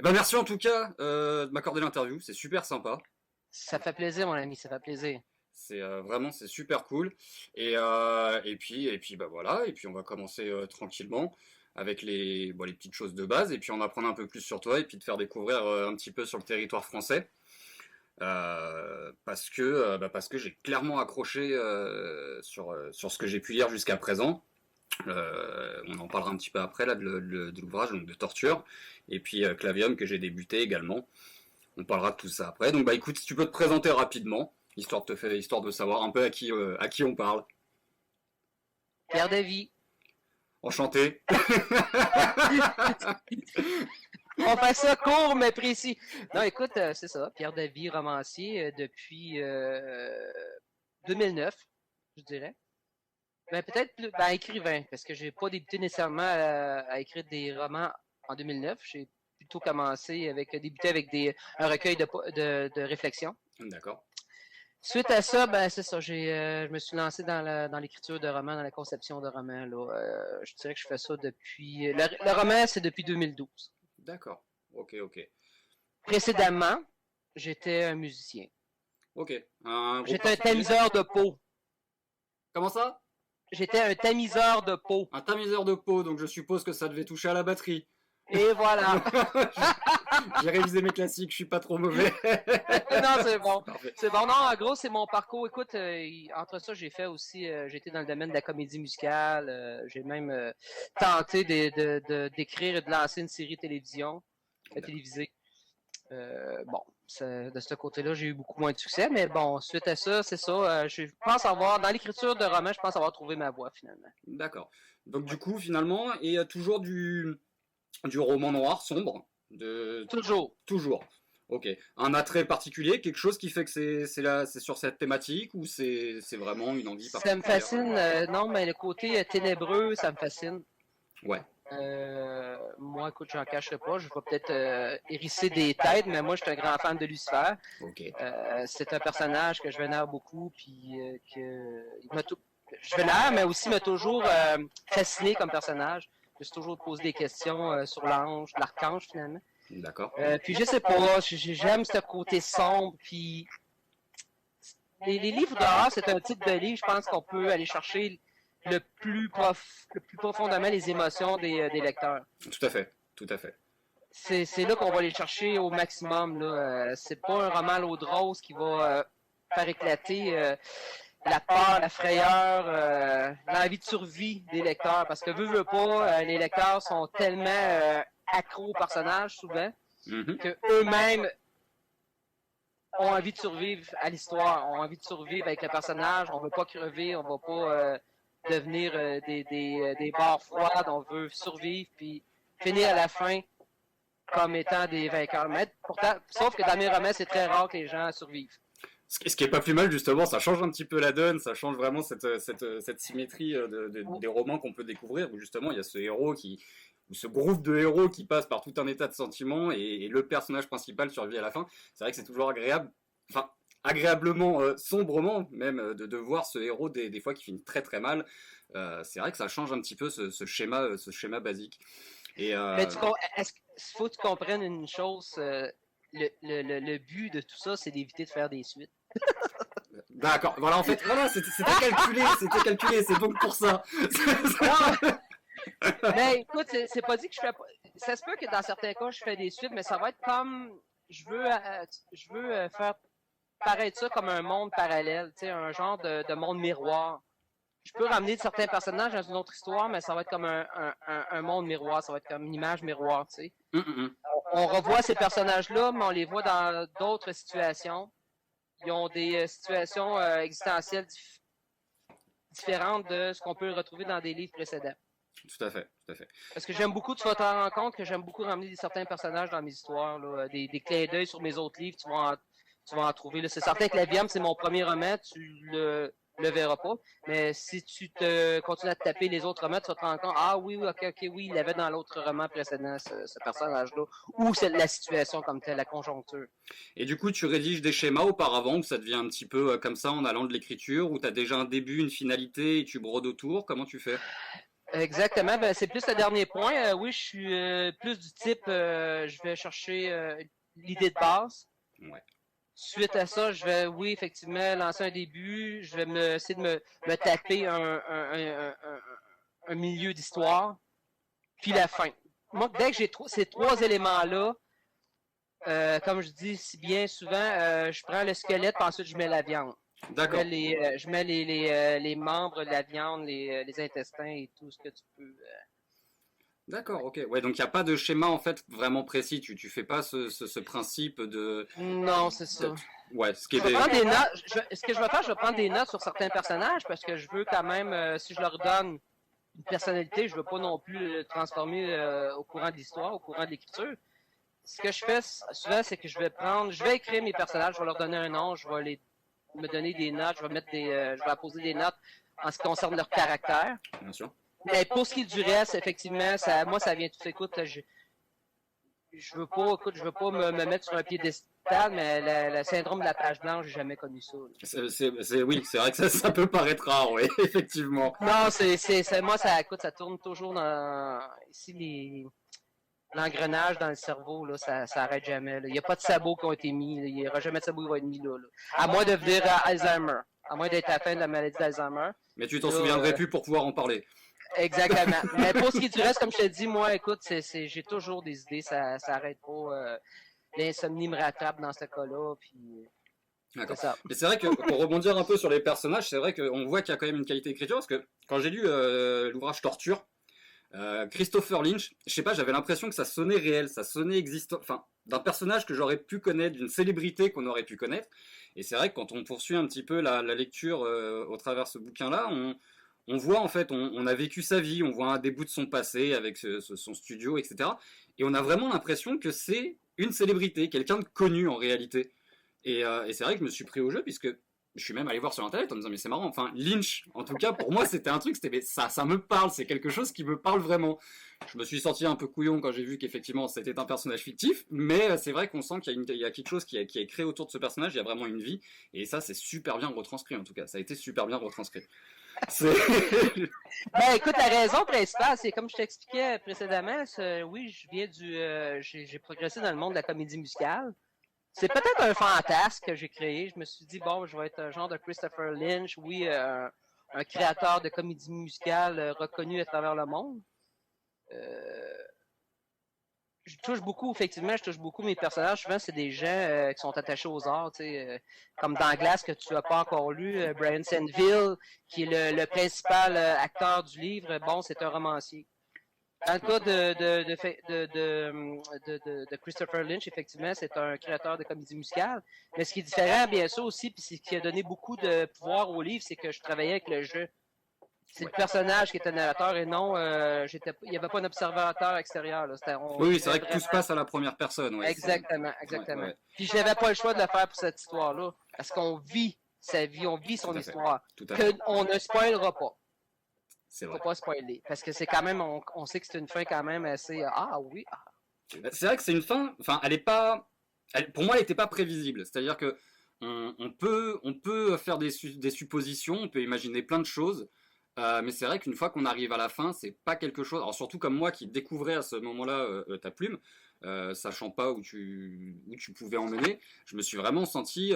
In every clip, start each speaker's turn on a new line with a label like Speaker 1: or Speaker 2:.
Speaker 1: Bah merci en tout cas de m'accorder l'interview, c'est super sympa.
Speaker 2: Ça fait plaisir, mon ami, ça fait plaisir.
Speaker 1: C'est vraiment c'est super cool. Et puis bah voilà, et puis on va commencer tranquillement avec les petites choses de base, et puis en apprendre un peu plus sur toi, et puis te faire découvrir un petit peu sur le territoire français. Parce que j'ai clairement accroché sur ce que j'ai pu lire jusqu'à présent. On en parlera un petit peu après là de l'ouvrage donc de Torture, et puis Clavium que j'ai débuté également. On parlera de tout ça après. Donc bah écoute, si tu peux te présenter rapidement, histoire de savoir un peu à qui on parle.
Speaker 2: Pierre Davy.
Speaker 1: Enchanté.
Speaker 2: On fait ça court mais précis. Non, écoute, c'est ça. Pierre Davy, romancier depuis 2009, je dirais. Ben peut-être écrivain, parce que j'ai pas débuté nécessairement à écrire des romans en 2009. J'ai plutôt commencé avec débuté avec un recueil de réflexions.
Speaker 1: D'accord.
Speaker 2: Suite à ça, ben c'est ça, je me suis lancé dans l'écriture de romans, dans la conception de romans. Là, je dirais que je fais ça depuis. Le roman, c'est depuis 2012.
Speaker 1: D'accord. Ok, ok.
Speaker 2: Précédemment, j'étais un musicien.
Speaker 1: Ok. Un groupe
Speaker 2: J'étais un
Speaker 1: particulier.
Speaker 2: tamiseur de peau.
Speaker 1: Comment ça?
Speaker 2: J'étais un tamiseur de peau.
Speaker 1: Un tamiseur de peau, donc je suppose que ça devait toucher à la batterie.
Speaker 2: Et voilà.
Speaker 1: J'ai révisé mes classiques, je suis pas trop mauvais.
Speaker 2: Non, c'est bon.
Speaker 1: Parfait.
Speaker 2: C'est bon. Non, en gros, c'est mon parcours. Écoute, entre ça, j'ai fait aussi, j'étais dans le domaine de la comédie musicale. J'ai même tenté d'écrire et de lancer une série télévision, télévisée. Bon, de ce côté-là, j'ai eu beaucoup moins de succès, mais bon, suite à ça, c'est ça. Je pense avoir, dans l'écriture de romans, je pense avoir trouvé ma voie finalement.
Speaker 1: D'accord. Donc du coup, finalement, et toujours du roman noir sombre,
Speaker 2: Toujours.
Speaker 1: toujours. Ok. Un attrait particulier, quelque chose qui fait que c'est sur cette thématique, ou c'est vraiment une envie
Speaker 2: Ça me
Speaker 1: particulière?
Speaker 2: fascine, non, mais le côté ténébreux, ça me fascine.
Speaker 1: Ouais.
Speaker 2: Moi, écoute, j'en cacherai pas. Je vais peut-être hérisser des têtes, mais moi, je suis un grand fan de Lucifer.
Speaker 1: Ok.
Speaker 2: C'est un personnage que je vénère beaucoup, puis je vénère, mais aussi m'a toujours fasciné comme personnage. Je me suis toujours posé des questions sur l'ange, l'archange finalement.
Speaker 1: D'accord.
Speaker 2: Puis je sais pas, j'aime ce côté sombre, puis les livres d'horreur, c'est un type de livre, je pense qu'on peut aller chercher le plus profondément les émotions des lecteurs.
Speaker 1: Tout à fait. Tout à fait.
Speaker 2: C'est là qu'on va les chercher au maximum. Là. C'est pas un roman à l'eau de rose qui va faire éclater la peur, la frayeur, l'envie de survie des lecteurs. Parce que veut pas, les lecteurs sont tellement accros aux personnages souvent que eux-mêmes ont envie de survivre à l'histoire, ont envie de survivre avec le personnage. On veut pas crever, on va pas devenir des barres froides. On veut survivre puis finir à la fin comme étant des vainqueurs. Mais pourtant, sauf que dans mes romans, c'est très rare que les gens survivent.
Speaker 1: Ce qui est pas plus mal justement, ça change un petit peu la donne, ça change vraiment cette symétrie des romans qu'on peut découvrir, où justement il y a ce héros ou ce groupe de héros qui passe par tout un état de sentiments, et le personnage principal survit à la fin. C'est vrai que c'est toujours agréable, enfin agréablement, sombrement même, de voir ce héros des fois qui finit très très mal. C'est vrai que ça change un petit peu ce schéma basique.
Speaker 2: Mais est-ce qu'il faut que tu comprennes une chose, le but de tout ça, c'est d'éviter de faire des suites.
Speaker 1: D'accord, voilà, en fait, voilà, c'était calculé, c'est donc pour ça.
Speaker 2: Mais écoute, c'est pas dit que je fais pas. Ça se peut que dans certains cas, je fais des suites, mais ça va être comme. Je veux faire paraître ça comme un monde parallèle, tu sais, un genre de monde miroir. Je peux ramener certains personnages dans une autre histoire, mais ça va être comme un monde miroir, ça va être comme une image miroir, tu sais. On revoit ces personnages-là, mais on les voit dans d'autres situations. Ils ont des situations existentielles différentes de ce qu'on peut retrouver dans des livres précédents.
Speaker 1: Tout à fait, tout à fait.
Speaker 2: Parce que j'aime beaucoup, tu vas t'en rendre compte que j'aime beaucoup ramener certains personnages dans mes histoires, là, des clins d'œil sur mes autres livres, tu vas en trouver. Là. C'est certain que La Viam, c'est mon premier roman, tu le verras pas. Mais si tu continues à te taper les autres romans, tu vas te rendre compte, ah oui, ok, oui, il l'avait dans l'autre roman précédent, ce personnage-là. Ou c'est la situation comme telle, la conjoncture.
Speaker 1: Et du coup, tu rédiges des schémas auparavant, où ça devient un petit peu comme ça en allant de l'écriture, où tu as déjà un début, une finalité, et tu brodes autour, comment tu fais?
Speaker 2: Exactement. Ben, c'est plus le dernier point. Oui, je suis plus du type, je vais chercher l'idée de base.
Speaker 1: Ouais.
Speaker 2: Suite à ça, je vais, oui, effectivement, lancer un début. Je vais essayer de me taper un milieu d'histoire, puis la fin. Moi, dès que j'ai ces trois éléments-là, comme je dis si bien souvent, je prends le squelette, puis ensuite je mets la viande.
Speaker 1: D'accord.
Speaker 2: Je mets les membres de la viande, les intestins et tout ce que tu peux.
Speaker 1: D'accord, ok. Ouais, donc il n'y a pas de schéma en fait vraiment précis. Tu fais pas ce principe de.
Speaker 2: Non, c'est ça.
Speaker 1: Ouais, ce qui est
Speaker 2: Je vais prendre des notes. Ce que je vais faire, je vais prendre des notes sur certains personnages parce que je veux quand même, si je leur donne une personnalité, je veux pas non plus le transformer au courant de l'histoire, au courant de l'écriture. Ce que je fais souvent, c'est que je vais écrire mes personnages, je vais leur donner un nom, je vais me donner des notes, je vais apposer des notes en ce qui concerne leur caractère.
Speaker 1: Bien sûr.
Speaker 2: Mais pour ce qui est du reste, effectivement, moi, ça vient tout. Écoute, je veux pas me mettre sur un piédestal, mais le syndrome de la page blanche, j'ai jamais connu ça.
Speaker 1: Oui, c'est vrai que ça peut paraître rare, oui, effectivement.
Speaker 2: Non, moi, ça tourne toujours dans, ici, l'engrenage dans le cerveau, là, ça arrête jamais, là. Il n'y a pas de sabots qui ont été mis, là. Il n'y aura jamais de sabots qui vont être mis là. À moins de venir à Alzheimer. À moins d'être atteint de la maladie d'Alzheimer.
Speaker 1: Mais tu t'en souviendrais plus pour pouvoir en parler.
Speaker 2: Exactement. Mais pour ce qui est du reste, comme je te dis, moi, écoute, j'ai toujours des idées, ça arrête pas. L'insomnie me rattrape dans ce cas-là, puis
Speaker 1: D'accord. Mais c'est vrai que pour rebondir un peu sur les personnages, c'est vrai qu'on voit qu'il y a quand même une qualité d'écriture, parce que quand j'ai lu l'ouvrage Torture, Christopher Lynch, je sais pas, j'avais l'impression que ça sonnait réel, ça sonnait existant, enfin, d'un personnage que j'aurais pu connaître, d'une célébrité qu'on aurait pu connaître. Et c'est vrai que quand on poursuit un petit peu la lecture au travers ce bouquin-là, on voit en fait, on a vécu sa vie, on voit des bouts de son passé avec son studio, etc. Et on a vraiment l'impression que c'est une célébrité, quelqu'un de connu en réalité. Et c'est vrai que je me suis pris au jeu, puisque je suis même allé voir sur internet en me disant mais c'est marrant, enfin Lynch, en tout cas pour moi c'était un truc, ça me parle, c'est quelque chose qui me parle vraiment. Je me suis senti un peu couillon quand j'ai vu qu'effectivement c'était un personnage fictif, mais c'est vrai qu'on sent qu'il y a quelque chose qui est créé autour de ce personnage, il y a vraiment une vie, et ça c'est super bien retranscrit en tout cas, ça a été super bien retranscrit.
Speaker 2: Ben, écoute, la raison principale, c'est comme je t'expliquais précédemment, oui, j'ai progressé dans le monde de la comédie musicale. C'est peut-être un fantasme que j'ai créé. Je me suis dit, bon, je vais être un genre de Christopher Lynch, oui, un créateur de comédie musicale reconnu à travers le monde. Je touche beaucoup mes personnages. Souvent, c'est des gens qui sont attachés aux arts, tu sais, comme dans Glass, que tu n'as pas encore lu, Brian Senville, qui est le principal acteur du livre. Bon, c'est un romancier. Dans le cas de Christopher Lynch, effectivement, c'est un créateur de comédie musicale. Mais ce qui est différent, bien sûr, aussi, puis ce qui a donné beaucoup de pouvoir au livre, c'est que je travaillais avec le jeu. C'est le personnage qui était narrateur et non, il n'y avait pas un observateur extérieur. Là.
Speaker 1: Oui, c'est vrai que tout se passe à la première personne. Ouais,
Speaker 2: exactement. Ouais. Puis je n'avais pas le choix de le faire pour cette histoire-là. Parce qu'on vit sa vie, on vit son histoire. On ne spoilera pas.
Speaker 1: C'est vrai.
Speaker 2: Faut pas spoiler. Parce que c'est quand même, on sait que c'est une fin quand même assez. Ah oui.
Speaker 1: C'est vrai que c'est une fin. Enfin, elle est pas. Pour moi, elle n'était pas prévisible. C'est-à-dire que on peut faire des suppositions, on peut imaginer plein de choses. Mais c'est vrai qu'une fois qu'on arrive à la fin, c'est pas quelque chose. Alors surtout comme moi qui découvrais à ce moment-là ta plume, sachant pas où tu pouvais emmener, je me suis vraiment senti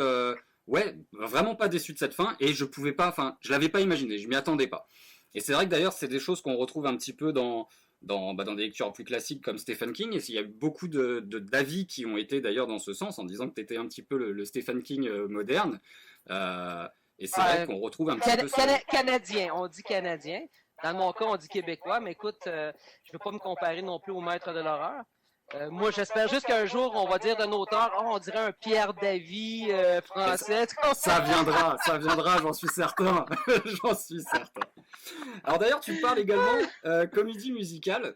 Speaker 1: vraiment pas déçu de cette fin et je pouvais pas. Enfin, je l'avais pas imaginé, je m'y attendais pas. Et c'est vrai que d'ailleurs, c'est des choses qu'on retrouve un petit peu dans des lectures plus classiques comme Stephen King. Et il y a eu beaucoup d'avis qui ont été d'ailleurs dans ce sens, en disant que tu étais un petit peu le Stephen King moderne. Et c'est vrai qu'on retrouve un petit peu
Speaker 2: Canadien, on dit canadien. Dans mon cas, on dit québécois, mais écoute, je ne veux pas me comparer non plus au maître de l'horreur. Moi, j'espère juste qu'un jour, on va dire d'un auteur, on dirait un Pierre David français.
Speaker 1: Ça viendra, j'en suis certain. J'en suis certain. Alors d'ailleurs, tu parles également comédie musicale.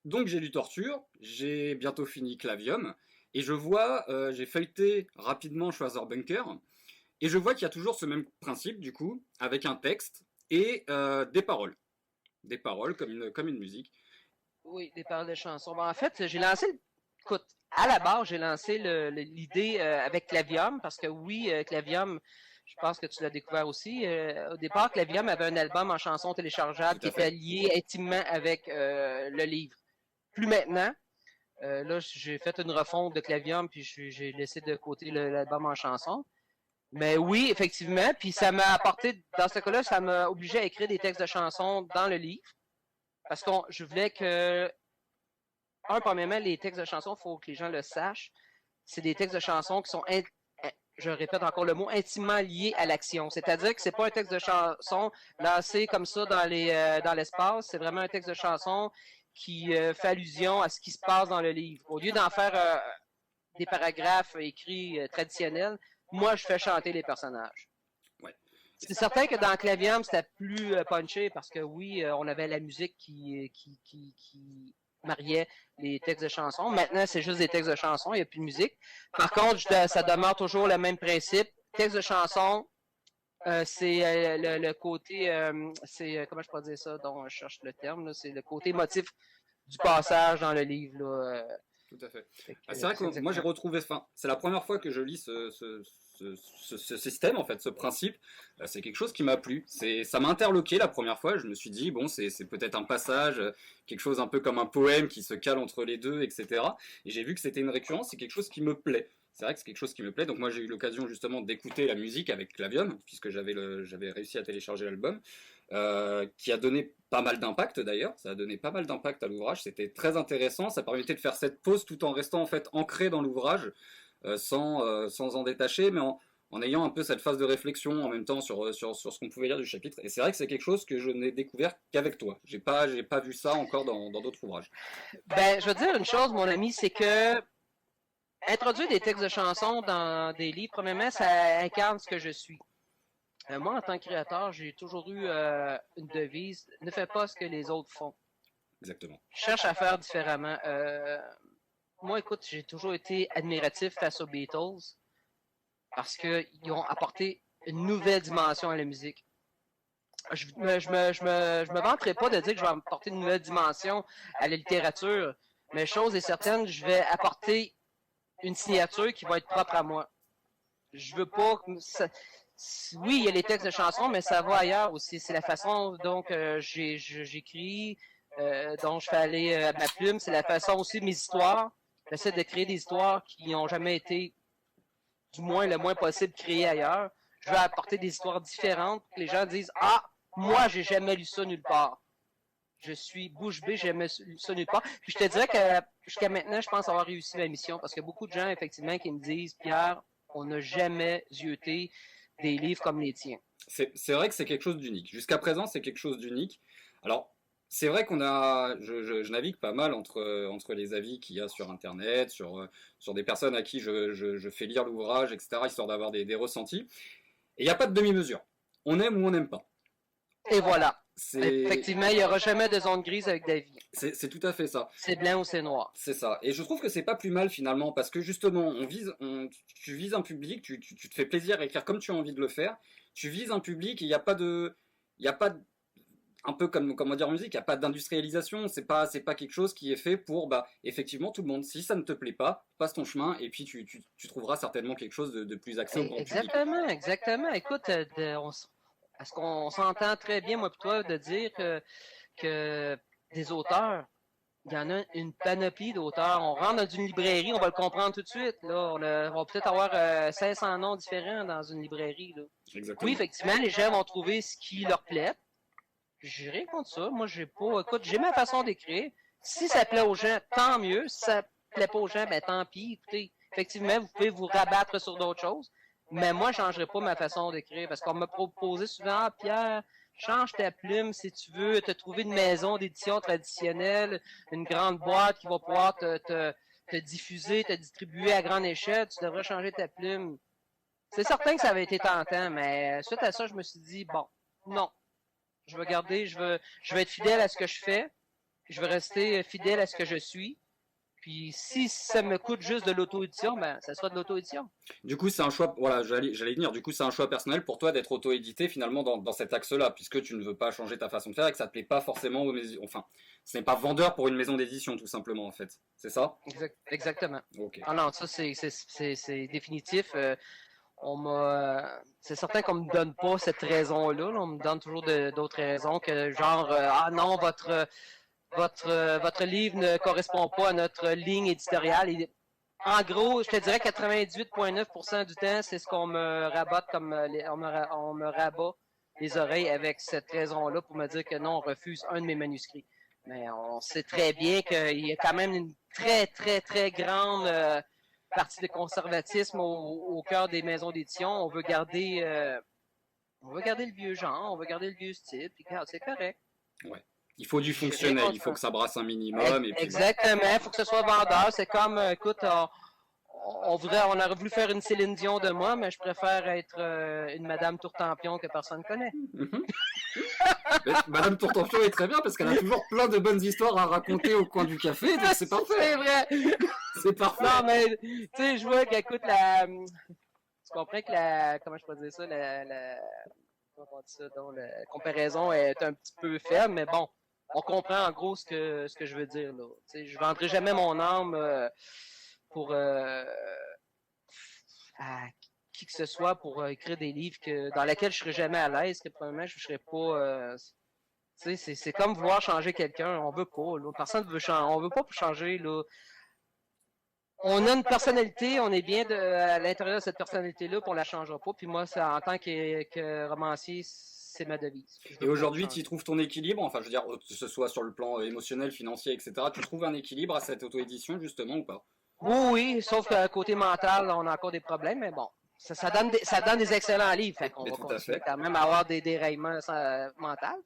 Speaker 1: Donc j'ai lu Torture, j'ai bientôt fini Clavium, et je vois, j'ai feuilleté rapidement Schwarzer Bunker, et je vois qu'il y a toujours ce même principe, du coup, avec un texte et des paroles. Des paroles comme une musique.
Speaker 2: Oui, des paroles de chansons. Bon, en fait, j'ai lancé, écoute, à la base, j'ai lancé l'idée avec Clavium, parce que oui, Clavium, Je pense que tu l'as découvert aussi. Au départ, Clavium avait un album en chansons téléchargeables qui était lié intimement avec le livre. Plus maintenant. Là, j'ai fait une refonte de Clavium, puis j'ai laissé de côté l'album en chansons. Mais oui, effectivement, puis ça m'a apporté, dans ce cas-là, ça m'a obligé à écrire des textes de chansons dans le livre. Parce que je voulais que, premièrement, les textes de chansons, il faut que les gens le sachent. C'est des textes de chansons qui sont, je répète encore le mot, intimement liés à l'action. C'est-à-dire que c'est pas un texte de chanson lancé comme ça dans l'espace. C'est vraiment un texte de chanson qui fait allusion à ce qui se passe dans le livre. Au lieu d'en faire des paragraphes écrits traditionnels, moi, je fais chanter les personnages.
Speaker 1: Ouais.
Speaker 2: C'est certain que dans Clavium, c'était plus punché parce que oui, on avait la musique qui mariait les textes de chansons. Maintenant, c'est juste des textes de chansons, il n'y a plus de musique. Par contre, ça demeure toujours le même principe. Texte de chansons, c'est le côté, comment je pourrais dire ça, dont je cherche le terme, c'est le côté motif du passage dans le livre. Là,
Speaker 1: tout à fait. C'est vrai que moi j'ai retrouvé, c'est la première fois que je lis ce système, en fait, ce principe. C'est quelque chose qui m'a plu. Ça m'a interloqué la première fois. Je me suis dit, bon, c'est peut-être un passage, quelque chose un peu comme un poème qui se cale entre les deux, etc. Et j'ai vu que c'était une récurrence, c'est quelque chose qui me plaît. C'est vrai que c'est quelque chose qui me plaît. Donc moi j'ai eu l'occasion justement d'écouter la musique avec Clavium, puisque j'avais réussi à télécharger l'album. Qui a donné pas mal d'impact d'ailleurs, ça a donné pas mal d'impact à l'ouvrage, c'était très intéressant, ça permettait de faire cette pause tout en restant en fait ancré dans l'ouvrage, sans en détacher, mais en ayant un peu cette phase de réflexion en même temps sur ce qu'on pouvait lire du chapitre, et c'est vrai que c'est quelque chose que je n'ai découvert qu'avec toi, j'ai pas vu ça encore dans d'autres ouvrages.
Speaker 2: Ben, je veux dire une chose mon ami, c'est que introduire des textes de chansons dans des livres, premièrement, ça incarne ce que je suis. Moi, en tant que créateur, j'ai toujours eu une devise, ne fais pas ce que les autres font.
Speaker 1: Exactement.
Speaker 2: Je cherche à faire différemment. Moi, écoute, j'ai toujours été admiratif face aux Beatles parce qu'ils ont apporté une nouvelle dimension à la musique. Je me vanterai pas de dire que je vais apporter une nouvelle dimension à la littérature, mais chose est certaine, je vais apporter une signature qui va être propre à moi. Je veux pas... Oui, il y a les textes de chansons, mais ça va ailleurs aussi. C'est la façon dont j'écris, dont je fais aller ma plume. C'est la façon aussi de mes histoires. J'essaie de créer des histoires qui n'ont jamais été, du moins le moins possible, créées ailleurs. Je veux apporter des histoires différentes pour que les gens disent « Ah, moi, j'ai jamais lu ça nulle part. Je suis bouche bée, j'ai jamais lu ça nulle part. » Puis je te dirais que jusqu'à maintenant, je pense avoir réussi ma mission parce qu'il y a beaucoup de gens, effectivement, qui me disent « Pierre, on n'a jamais zioté des livres comme les tiens. »
Speaker 1: C'est vrai que c'est quelque chose d'unique. Jusqu'à présent, c'est quelque chose d'unique. Alors, c'est vrai je navigue pas mal entre les avis qu'il y a sur Internet, sur des personnes à qui je fais lire l'ouvrage, etc., histoire d'avoir des ressentis. Et il n'y a pas de demi-mesure. On aime ou on n'aime pas.
Speaker 2: Et voilà. Effectivement, il n'y aura jamais de zone grise avec David.
Speaker 1: C'est tout à fait ça.
Speaker 2: C'est blanc ou c'est noir.
Speaker 1: C'est ça. Et je trouve que c'est pas plus mal finalement, parce que justement, tu vises un public, tu te fais plaisir à écrire comme tu as envie de le faire. Tu vises un public et il n'y a pas un peu comme comment dire en musique, il n'y a pas d'industrialisation. C'est pas quelque chose qui est fait pour, effectivement, tout le monde. Si ça ne te plaît pas, passe ton chemin et puis tu trouveras certainement quelque chose de plus axé au grand public.
Speaker 2: Exactement. Écoute, est-ce qu'on s'entend très bien, moi et toi, de dire que des auteurs, il y en a une panoplie d'auteurs. On rentre dans une librairie, on va le comprendre tout de suite. Là. On va peut-être avoir 500 noms différents dans une librairie. Là. Oui, effectivement, les gens vont trouver ce qui leur plaît. J'ai rien contre ça. Moi, j'ai ma façon d'écrire. Si ça plaît aux gens, tant mieux. Si ça plaît pas aux gens, tant pis. Écoutez, effectivement, vous pouvez vous rabattre sur d'autres choses. Mais moi, je changerai pas ma façon d'écrire parce qu'on m'a proposé souvent, Pierre, change ta plume si tu veux te trouver une maison d'édition traditionnelle, une grande boîte qui va pouvoir te diffuser, te distribuer à grande échelle, tu devrais changer ta plume. C'est certain que ça avait été tentant, mais suite à ça, je me suis dit, bon, non. Je vais être fidèle à ce que je fais, je vais rester fidèle à ce que je suis. Puis si ça me coûte juste de l'auto-édition, ça sera de l'auto-édition.
Speaker 1: Du coup, c'est un choix, voilà, j'allais venir, du coup, c'est un choix personnel pour toi d'être auto-édité finalement dans cet axe-là, puisque tu ne veux pas changer ta façon de faire et que ça ne te plaît pas forcément enfin, ce n'est pas vendeur pour une maison d'édition tout simplement en fait, c'est ça?
Speaker 2: Exactement.
Speaker 1: Okay.
Speaker 2: Ah non, ça c'est définitif. C'est certain qu'on me donne pas cette raison-là. Là. On me donne toujours d'autres raisons que genre, ah non, votre livre ne correspond pas à notre ligne éditoriale. En gros, je te dirais 98,9% du temps, c'est ce qu'on me rabote comme on me rabat les oreilles avec cette raison-là pour me dire que non, on refuse un de mes manuscrits. Mais on sait très bien qu'il y a quand même une très, très, très grande partie de conservatisme au cœur des maisons d'édition. On veut garder le vieux genre, on veut garder le vieux style, puis c'est correct.
Speaker 1: Ouais. Il faut du fonctionnel, il faut que ça brasse un minimum. Et puis...
Speaker 2: Exactement, il faut que ce soit vendeur. C'est comme, écoute, on aurait voulu faire une Céline Dion de moi, mais je préfère être une Madame Tourtempion que personne connaît.
Speaker 1: Madame Tourtempion est très bien parce qu'elle a toujours plein de bonnes histoires à raconter au coin du café, donc c'est parfait.
Speaker 2: C'est vrai.
Speaker 1: C'est parfait.
Speaker 2: Non, mais tu sais, je vois qu'écoute tu comprends que comment je peux dire ça, comment on dit ça, donc, la comparaison est un petit peu faible, mais bon, on comprend en gros ce que je veux dire là. Tu sais, je vendrai jamais mon âme pour à qui que ce soit pour écrire des livres dans lesquels je serais jamais à l'aise, que probablement je serais pas. Tu sais, c'est comme vouloir changer quelqu'un. On veut pas. Là. Personne veut changer. On veut pas changer là. On a une personnalité, on est bien à l'intérieur de cette personnalité-là, puis on la changera pas. Puis moi, en tant que romancier, c'est ma devise.
Speaker 1: Et aujourd'hui, tu y trouves ton équilibre, enfin, je veux dire, que ce soit sur le plan émotionnel, financier, etc. Tu trouves un équilibre à cette auto-édition, justement, ou pas?
Speaker 2: Oui, sauf qu'à côté mental, on a encore des problèmes, mais bon. Ça donne des excellents livres. Fait qu'on va continuer quand même à avoir des déraillements mentaux.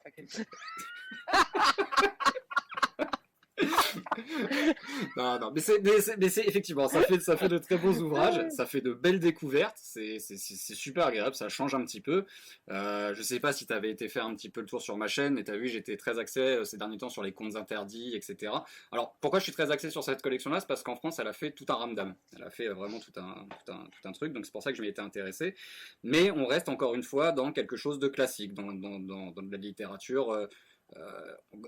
Speaker 1: Non, mais c'est effectivement, ça fait de très beaux ouvrages, ça fait de belles découvertes, c'est super agréable, ça change un petit peu. Je sais pas si tu avais été faire un petit peu le tour sur ma chaîne, mais tu as vu, j'étais très axé ces derniers temps sur les contes interdits, etc. Alors, pourquoi je suis très axé sur cette collection-là? C'est parce qu'en France, elle a fait tout un ramdam. Elle a fait vraiment tout un truc, donc c'est pour ça que je m'y étais intéressé. Mais on reste encore une fois dans quelque chose de classique, dans de la littérature.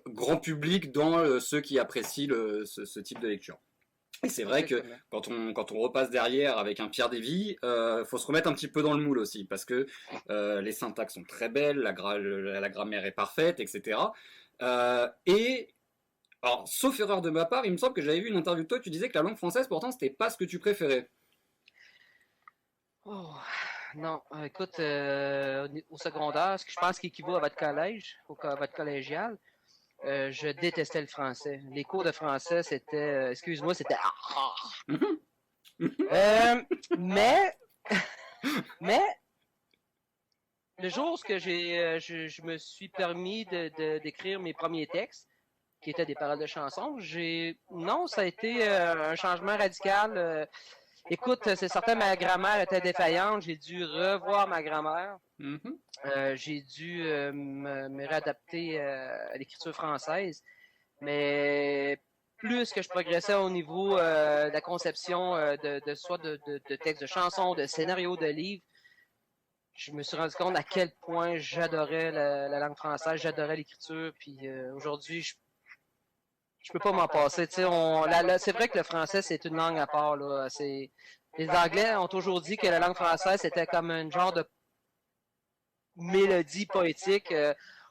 Speaker 1: Grand public dans ceux qui apprécient ce type de lecture. Et c'est vrai que quand on repasse derrière avec un Pierre Dévy, faut se remettre un petit peu dans le moule aussi, parce que les syntaxes sont très belles, la grammaire est parfaite, etc. Alors, sauf erreur de ma part, il me semble que j'avais vu une interview de toi, tu disais que la langue française, pourtant, c'était pas ce que tu préférais.
Speaker 2: Oh. Non, écoute, au secondaire, ce que je pense qui équivaut à votre collège, à votre collégial, je détestais le français. Les cours de français, c'était, excuse-moi, c'était mais le jour où je me suis permis d'écrire mes premiers textes, qui étaient des paroles de chansons, ça a été un changement radical. Écoute, c'est certain, ma grammaire était défaillante. J'ai dû revoir ma grammaire. J'ai dû me réadapter à l'écriture française. Mais plus que je progressais au niveau de la conception soit de textes de chansons, de scénarios, de livres, je me suis rendu compte à quel point j'adorais la langue française, j'adorais l'écriture. Puis aujourd'hui, je peux pas m'en passer. Tu sais, c'est vrai que le français, c'est une langue à part. Là. Les Anglais ont toujours dit que la langue française, c'était comme un genre de mélodie poétique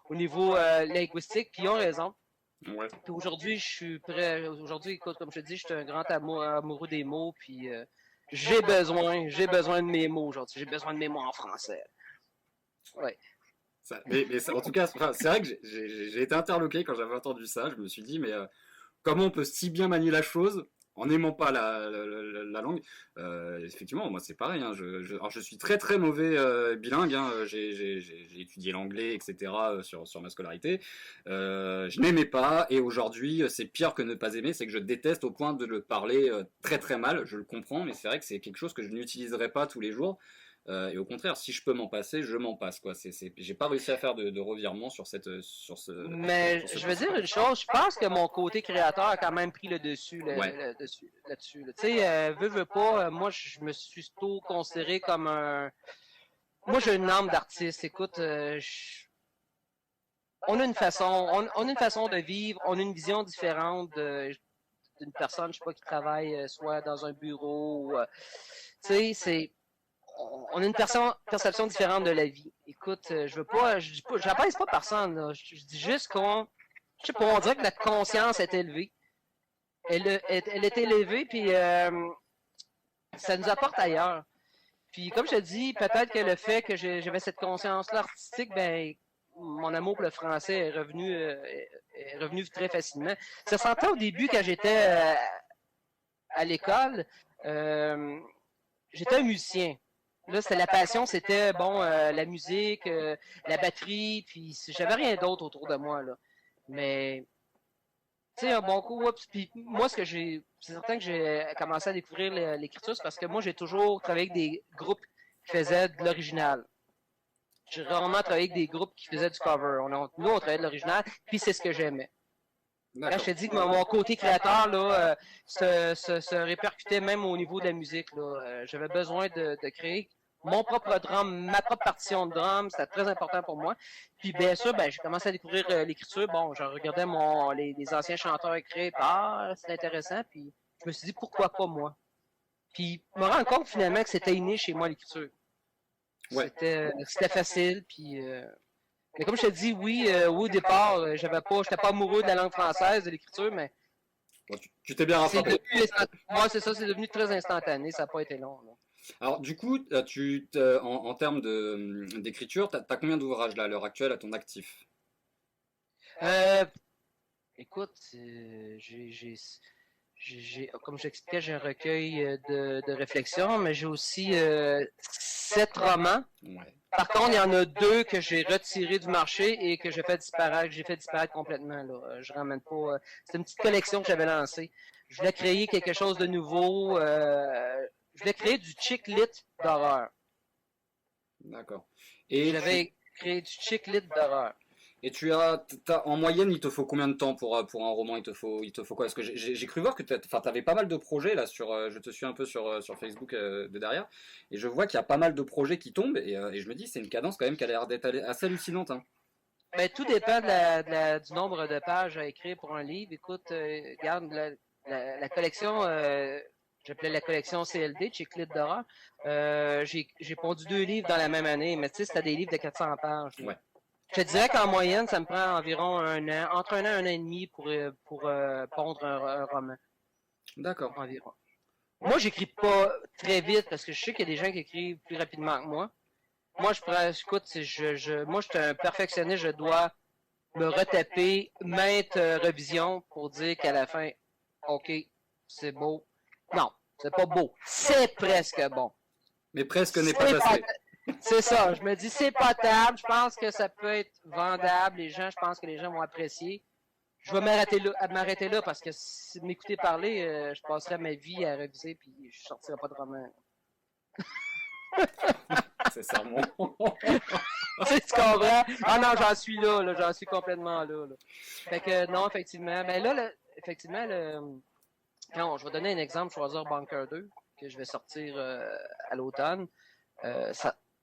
Speaker 2: au niveau linguistique, puis ils ont raison.
Speaker 1: Ouais.
Speaker 2: Puis aujourd'hui, je suis prêt. Aujourd'hui, écoute, comme je te dis, je suis un grand amoureux des mots, puis j'ai besoin de mes mots aujourd'hui. J'ai besoin de mes mots en français. Ouais.
Speaker 1: Mais en tout cas, c'est vrai que j'ai été interloqué quand j'avais entendu ça. Je me suis dit, mais comment on peut si bien manier la chose en n'aimant pas la langue? Effectivement, moi c'est pareil. Hein. Alors je suis très très mauvais bilingue. Hein. J'ai étudié l'anglais, etc. sur ma scolarité. Je n'aimais pas, et aujourd'hui c'est pire que ne pas aimer. C'est que je déteste au point de le parler très très mal. Je le comprends, mais c'est vrai que c'est quelque chose que je n'utiliserai pas tous les jours. Et au contraire, si je peux m'en passer, je m'en passe, quoi. J'ai pas réussi à faire de revirement sur ce.
Speaker 2: Mais je veux dire une chose, je pense que mon côté créateur a quand même pris le dessus là-dessus. Tu sais, veux pas, moi je me suis tôt considéré comme moi j'ai une âme d'artiste. Écoute, on a une façon de vivre, on a une vision différente d'une personne, je sais pas, qui travaille soit dans un bureau. Tu sais, on a une perception différente de la vie. Écoute, j'apaise pas personne, là. Je dis juste je sais pas, on dirait que notre conscience est élevée. Elle est élevée, puis ça nous apporte ailleurs. Puis comme je te dis, peut-être que le fait que j'avais cette conscience-là artistique, ben mon amour pour le français est revenu très facilement. Ça sentait au début quand j'étais à l'école, j'étais un musicien. Là, c'était la passion, c'était la musique, la batterie, puis j'avais rien d'autre autour de moi là. Mais tu sais, un bon coup, oups, puis moi c'est certain que j'ai commencé à découvrir l'écriture, c'est parce que moi j'ai toujours travaillé avec des groupes qui faisaient de l'original. J'ai rarement travaillé avec des groupes qui faisaient du cover. Nous, on travaillait de l'original, puis c'est ce que j'aimais. Là, je te dis que mon côté créateur là, se répercutait même au niveau de la musique. Là. J'avais besoin de créer mon propre drum, ma propre partition de drum, c'était très important pour moi. Puis bien sûr, j'ai commencé à découvrir l'écriture. Bon, je regardais les anciens chanteurs écrire, c'est intéressant, puis je me suis dit pourquoi pas moi. Puis je me rends compte finalement que c'était inné chez moi l'écriture.
Speaker 1: Ouais.
Speaker 2: C'était facile, puis mais comme je te dis, oui, au départ, j'étais pas amoureux de la langue française, de l'écriture, mais
Speaker 1: Bon, tu t'es bien rattrapé.
Speaker 2: Moi, c'est ça, c'est devenu très instantané, ça n'a pas été long. Là.
Speaker 1: Alors, du coup, en termes d'écriture, t'as combien d'ouvrages là à l'heure actuelle à ton actif?
Speaker 2: Écoute, comme j'expliquais, j'ai un recueil de réflexions, mais j'ai aussi 7 romans.
Speaker 1: Ouais.
Speaker 2: Par contre, il y en a 2 que j'ai retirés du marché et que j'ai fait disparaître complètement. Là. Je ramène pas. C'est une petite collection que j'avais lancée. Je voulais créer quelque chose de nouveau. Je voulais créer du chick lit d'horreur.
Speaker 1: D'accord.
Speaker 2: J'avais créé du chick lit d'horreur.
Speaker 1: Et en moyenne, il te faut combien de temps pour un roman? Il te faut quoi? Parce que j'ai cru voir que t'avais pas mal de projets là je te suis un peu sur Facebook de derrière, et je vois qu'il y a pas mal de projets qui tombent, et je me dis c'est une cadence quand même qui a l'air d'être assez hallucinante. Hein.
Speaker 2: Ben, tout dépend du nombre de pages à écrire pour un livre. Écoute, regarde la collection. J'appelais la collection CLD, Chick Lit d'horreur. J'ai pondu 2 livres dans la même année, mais tu sais, c'était des livres de 400 pages.
Speaker 1: Ouais.
Speaker 2: Je te dirais qu'en moyenne, ça me prend environ entre un an et demi pour pondre un roman.
Speaker 1: D'accord.
Speaker 2: Environ. Moi, j'écris pas très vite parce que je sais qu'il y a des gens qui écrivent plus rapidement que moi. Moi, écoute, moi, je suis un perfectionniste, je dois me retaper maintes revisions pour dire qu'à la fin, OK, c'est beau. Non, c'est pas beau. C'est presque bon.
Speaker 1: Mais presque n'est pas assez.
Speaker 2: C'est ça, je me dis c'est potable, je pense que ça peut être vendable, je pense que les gens vont apprécier. Je vais m'arrêter là parce que si m'écouter parler, je passerai ma vie à réviser puis je sortirai pas de roman.
Speaker 1: C'est ça, mon.
Speaker 2: Tu comprends? Ah non, j'en suis là, j'en suis complètement là. Fait que non, effectivement, ben là, effectivement, quand je vais donner un exemple, Choisir Bunker 2, que je vais sortir à l'automne.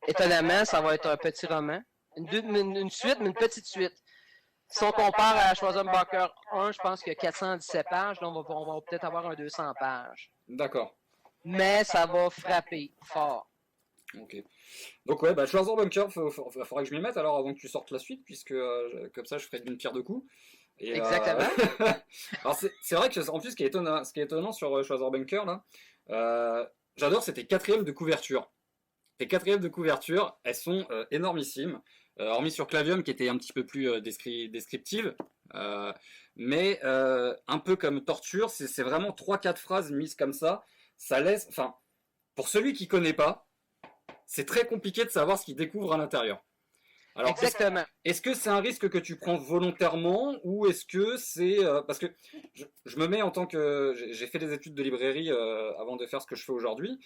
Speaker 2: Étonnamment, ça va être un petit roman. Une suite, mais une petite suite. Si on compare à Choisir Bunker 1, je pense qu'il y a 417 pages. Là, on va peut-être avoir un 200 pages.
Speaker 1: D'accord.
Speaker 2: Mais ça va frapper fort.
Speaker 1: Ok. Donc ouais, Choisir Bunker, faudra que je m'y mette alors avant que tu sortes la suite, puisque comme ça je ferai d'une pierre deux coups. Et,
Speaker 2: exactement.
Speaker 1: Alors c'est vrai que en plus ce qui est étonnant sur Choisir Bunker là, j'adore, c'est tes quatrièmes de couverture. Tes quatrièmes de couverture, elles sont énormissimes. Hormis sur Clavium qui était un petit peu plus descriptive. Mais un peu comme Torture, c'est vraiment 3-4 phrases mises comme ça. Ça laisse. Enfin, pour celui qui connaît pas, c'est très compliqué de savoir ce qu'il découvre à l'intérieur. Alors,
Speaker 2: exactement.
Speaker 1: Est-ce que c'est un risque que tu prends volontairement ou est-ce que c'est parce que je me mets en tant que j'ai fait des études de librairie avant de faire ce que je fais aujourd'hui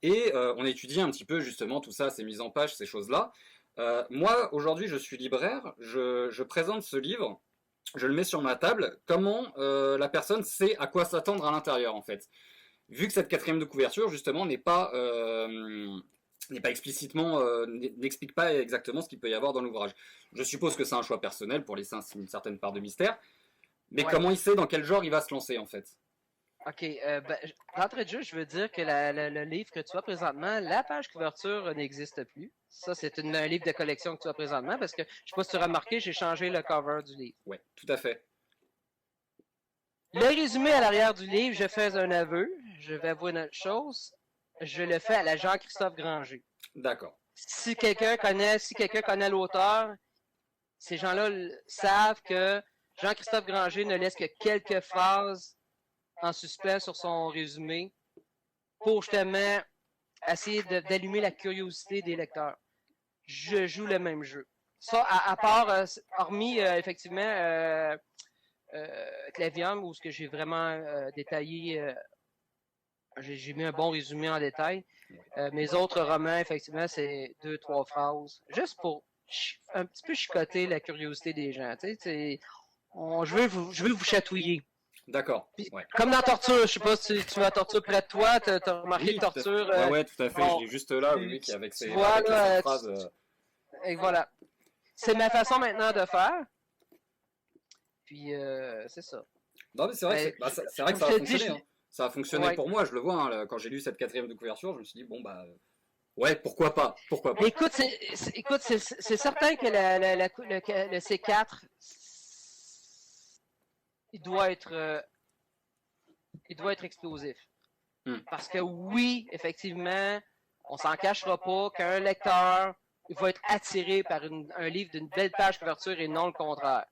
Speaker 1: et on étudie un petit peu justement tout ça, ces mises en page, ces choses-là. Moi aujourd'hui je suis libraire, je présente ce livre, je le mets sur ma table. Comment la personne sait à quoi s'attendre à l'intérieur en fait? Vu que cette quatrième de couverture justement n'est pas explicitement, n'explique pas exactement ce qu'il peut y avoir dans l'ouvrage. Je suppose que c'est un choix personnel pour laisser une certaine part de mystère, mais ouais. Comment il sait dans quel genre il va se lancer en fait?
Speaker 2: OK. D'entrée de jeu, je veux dire que le livre que tu as présentement, la page couverture n'existe plus. Ça, c'est un livre de collection que tu as présentement parce que, je sais pas si tu as remarqué, j'ai changé le cover du livre.
Speaker 1: Ouais, tout à fait.
Speaker 2: Le résumé à l'arrière du livre, je fais un aveu. Je vais avouer une chose. Je le fais à la Jean-Christophe Granger.
Speaker 1: D'accord.
Speaker 2: Si quelqu'un connaît l'auteur, ces gens-là savent que Jean-Christophe Granger ne laisse que quelques phrases en suspens sur son résumé pour justement essayer d'allumer la curiosité des lecteurs. Je joue le même jeu. Ça, à part, hormis effectivement Clavium, où ce que j'ai vraiment détaillé, j'ai mis un bon résumé en détail. Mes autres romans, effectivement, c'est 2-3 phrases, juste pour un petit peu chicoter la curiosité des gens. Tu sais, je veux vous chatouiller.
Speaker 1: D'accord. Ouais.
Speaker 2: Comme dans Torture, je sais pas si tu as Torture près de toi, t'as remarqué
Speaker 1: Oui,
Speaker 2: que Torture.
Speaker 1: ouais, tout à fait.
Speaker 2: Bon,
Speaker 1: je l'ai juste là, oui, qui avec ses phrases.
Speaker 2: Et voilà. C'est ma façon maintenant de faire. Puis c'est ça.
Speaker 1: Non, mais c'est vrai, que c'est vrai que ça a fonctionné. Hein. Ça a fonctionné pour moi, je le vois. Hein, quand j'ai lu cette 4e de couverture, je me suis dit, bon, bah. Ouais, pourquoi pas? Pourquoi pas?
Speaker 2: Écoute, c'est certain que le C4, il doit être explosif. Parce que oui, effectivement, on s'en cachera pas qu'un lecteur il va être attiré par un livre d'une belle page couverture et non le contraire.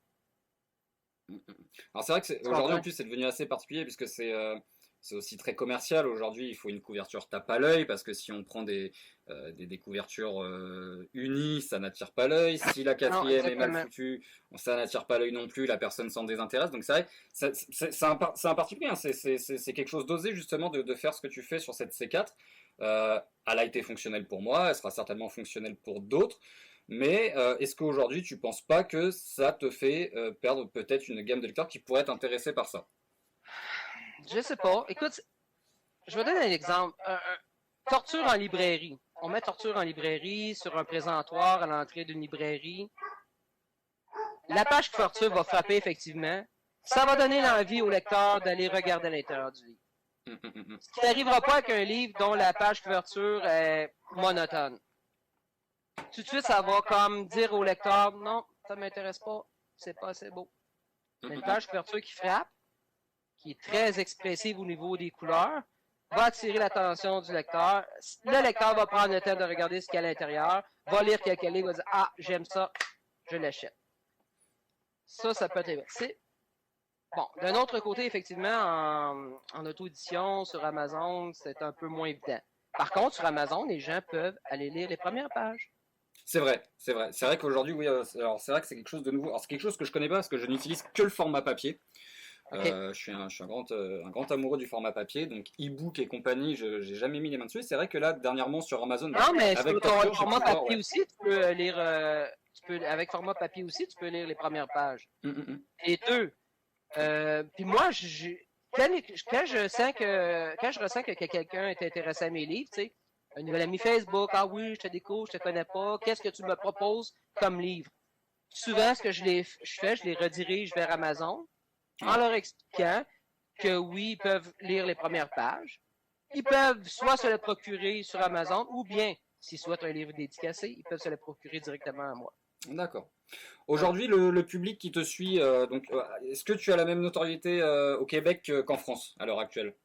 Speaker 1: Alors c'est vrai que aujourd'hui en plus c'est devenu assez particulier puisque c'est aussi très commercial. Aujourd'hui il faut une couverture tape à l'œil parce que si on prend des couvertures unies, ça n'attire pas l'œil. Si la 4e est mal foutue, ça n'attire pas l'œil non plus, la personne s'en désintéresse. Donc c'est vrai, c'est un parti pris. Hein. C'est quelque chose d'osé justement de faire ce que tu fais sur cette C4. Elle a été fonctionnelle pour moi, elle sera certainement fonctionnelle pour d'autres. Mais est-ce qu'aujourd'hui tu penses pas que ça te fait perdre peut-être une gamme de lecteurs qui pourrait être intéressée par ça?
Speaker 2: Je sais pas. Écoute, je vais donner un exemple. Torture en librairie. On met Torture en librairie sur un présentoir à l'entrée d'une librairie. La page couverture va frapper effectivement. Ça va donner l'envie au lecteur d'aller regarder à l'intérieur du livre. Ce qui n'arrivera pas avec un livre dont la page couverture est monotone. Tout de suite, ça va comme dire au lecteur, non, ça m'intéresse pas, c'est pas assez beau. C'est une page couverture qui frappe, qui est très expressive au niveau des couleurs, va attirer l'attention du lecteur. Le lecteur va prendre le temps de regarder ce qu'il y a à l'intérieur, va lire quelques livres, va dire, ah, j'aime ça, je l'achète. Ça peut être inversé. Bon, d'un autre côté, effectivement, en auto-édition, sur Amazon, c'est un peu moins évident. Par contre, sur Amazon, les gens peuvent aller lire les premières pages.
Speaker 1: C'est vrai, c'est vrai. C'est vrai qu'aujourd'hui, oui, alors c'est vrai que c'est quelque chose de nouveau. Alors c'est quelque chose que je connais pas parce que je n'utilise que le format papier. Okay. Je suis un grand amoureux du format papier, donc e-book et compagnie, j'ai jamais mis les mains dessus. C'est vrai que là, dernièrement sur Amazon,
Speaker 2: non, mais avec format papier aussi, tu peux lire, avec format papier aussi, tu peux lire les premières pages. Et deux. Puis moi, quand je ressens que quelqu'un est intéressé à mes livres, tu sais, un nouvel ami Facebook, ah oui, je te découvre, je te connais pas, qu'est-ce que tu me proposes comme livre? Souvent, ce que je fais, je les redirige vers Amazon en leur expliquant que oui, ils peuvent lire les premières pages. Ils peuvent soit se le procurer sur Amazon ou bien, s'ils souhaitent un livre dédicacé, ils peuvent se le procurer directement à moi.
Speaker 1: D'accord. Aujourd'hui, le public qui te suit, donc, est-ce que tu as la même notoriété au Québec qu'en France à l'heure actuelle?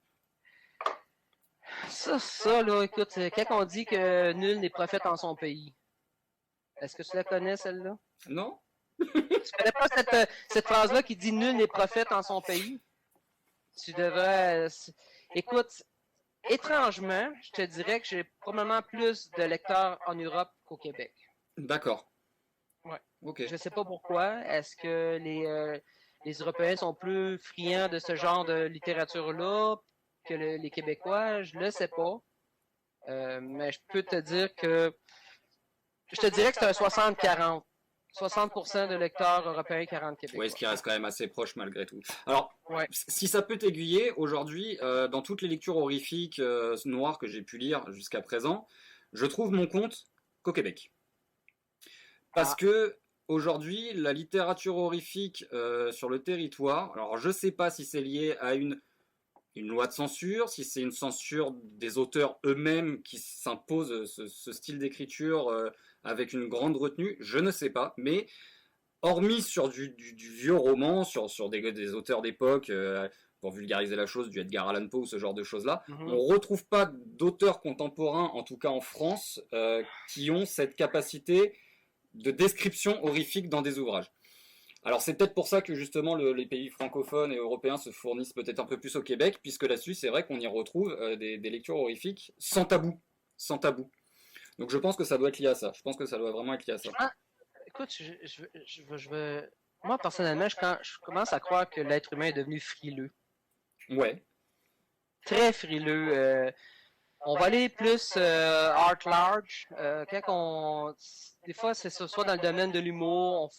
Speaker 2: Ça, là, écoute, quand on dit que nul n'est prophète en son pays, est-ce que tu la connais, celle-là?
Speaker 1: Non.
Speaker 2: Tu connais pas cette phrase-là qui dit nul n'est prophète en son pays? Tu devrais... Écoute, étrangement, je te dirais que j'ai probablement plus de lecteurs en Europe qu'au Québec.
Speaker 1: D'accord.
Speaker 2: Ouais.
Speaker 1: Ok.
Speaker 2: Je sais pas pourquoi. Est-ce que les Européens sont plus friands de ce genre de littérature-là que les Québécois? Je le sais pas. Mais je peux te dire que... Je te dirais que c'est un 60-40. 60% de lecteurs européens, 40 Québécois.
Speaker 1: Oui, ce qui reste quand même assez proche malgré tout. Alors, si ça peut t'aiguiller, aujourd'hui, dans toutes les lectures horrifiques noires que j'ai pu lire jusqu'à présent, je trouve mon compte qu'au Québec. Parce que aujourd'hui, la littérature horrifique sur le territoire, alors je sais pas si c'est lié à une une loi de censure, si c'est une censure des auteurs eux-mêmes qui s'imposent ce style d'écriture avec une grande retenue, je ne sais pas. Mais hormis sur du vieux roman, sur des auteurs d'époque, pour vulgariser la chose, du Edgar Allan Poe, ce genre de choses-là, on retrouve pas d'auteurs contemporains, en tout cas en France, qui ont cette capacité de description horrifique dans des ouvrages. Alors c'est peut-être pour ça que justement les pays francophones et européens se fournissent peut-être un peu plus au Québec, puisque là-dessus c'est vrai qu'on y retrouve des lectures horrifiques sans tabou, sans tabou. Donc je pense que ça doit être lié à ça. Je pense que ça doit vraiment être lié à ça.
Speaker 2: Écoute, moi personnellement, je commence à croire que l'être humain est devenu frileux.
Speaker 1: Ouais.
Speaker 2: Très frileux. On va aller plus art large. Des fois, c'est ça, soit dans le domaine de l'humour.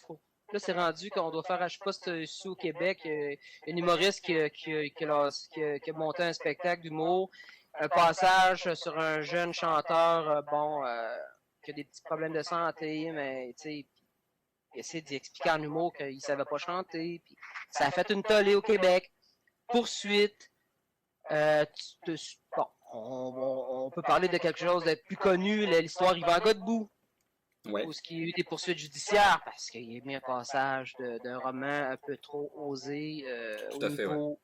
Speaker 2: Là, c'est rendu qu'on doit faire, je sais pas si c'est ici au Québec, un humoriste qui a monté un spectacle d'humour, un passage sur un jeune chanteur, qui a des petits problèmes de santé, mais tu sais, il essaie d'expliquer en humour qu'il savait pas chanter, puis ça a fait une tollée au Québec. Poursuite. Bon, on peut parler de quelque chose de plus connu, l'histoire Yvan Godbout.
Speaker 1: Ouais.
Speaker 2: Où il y a eu des poursuites judiciaires parce qu'il y a eu un passage d'un roman un peu trop osé au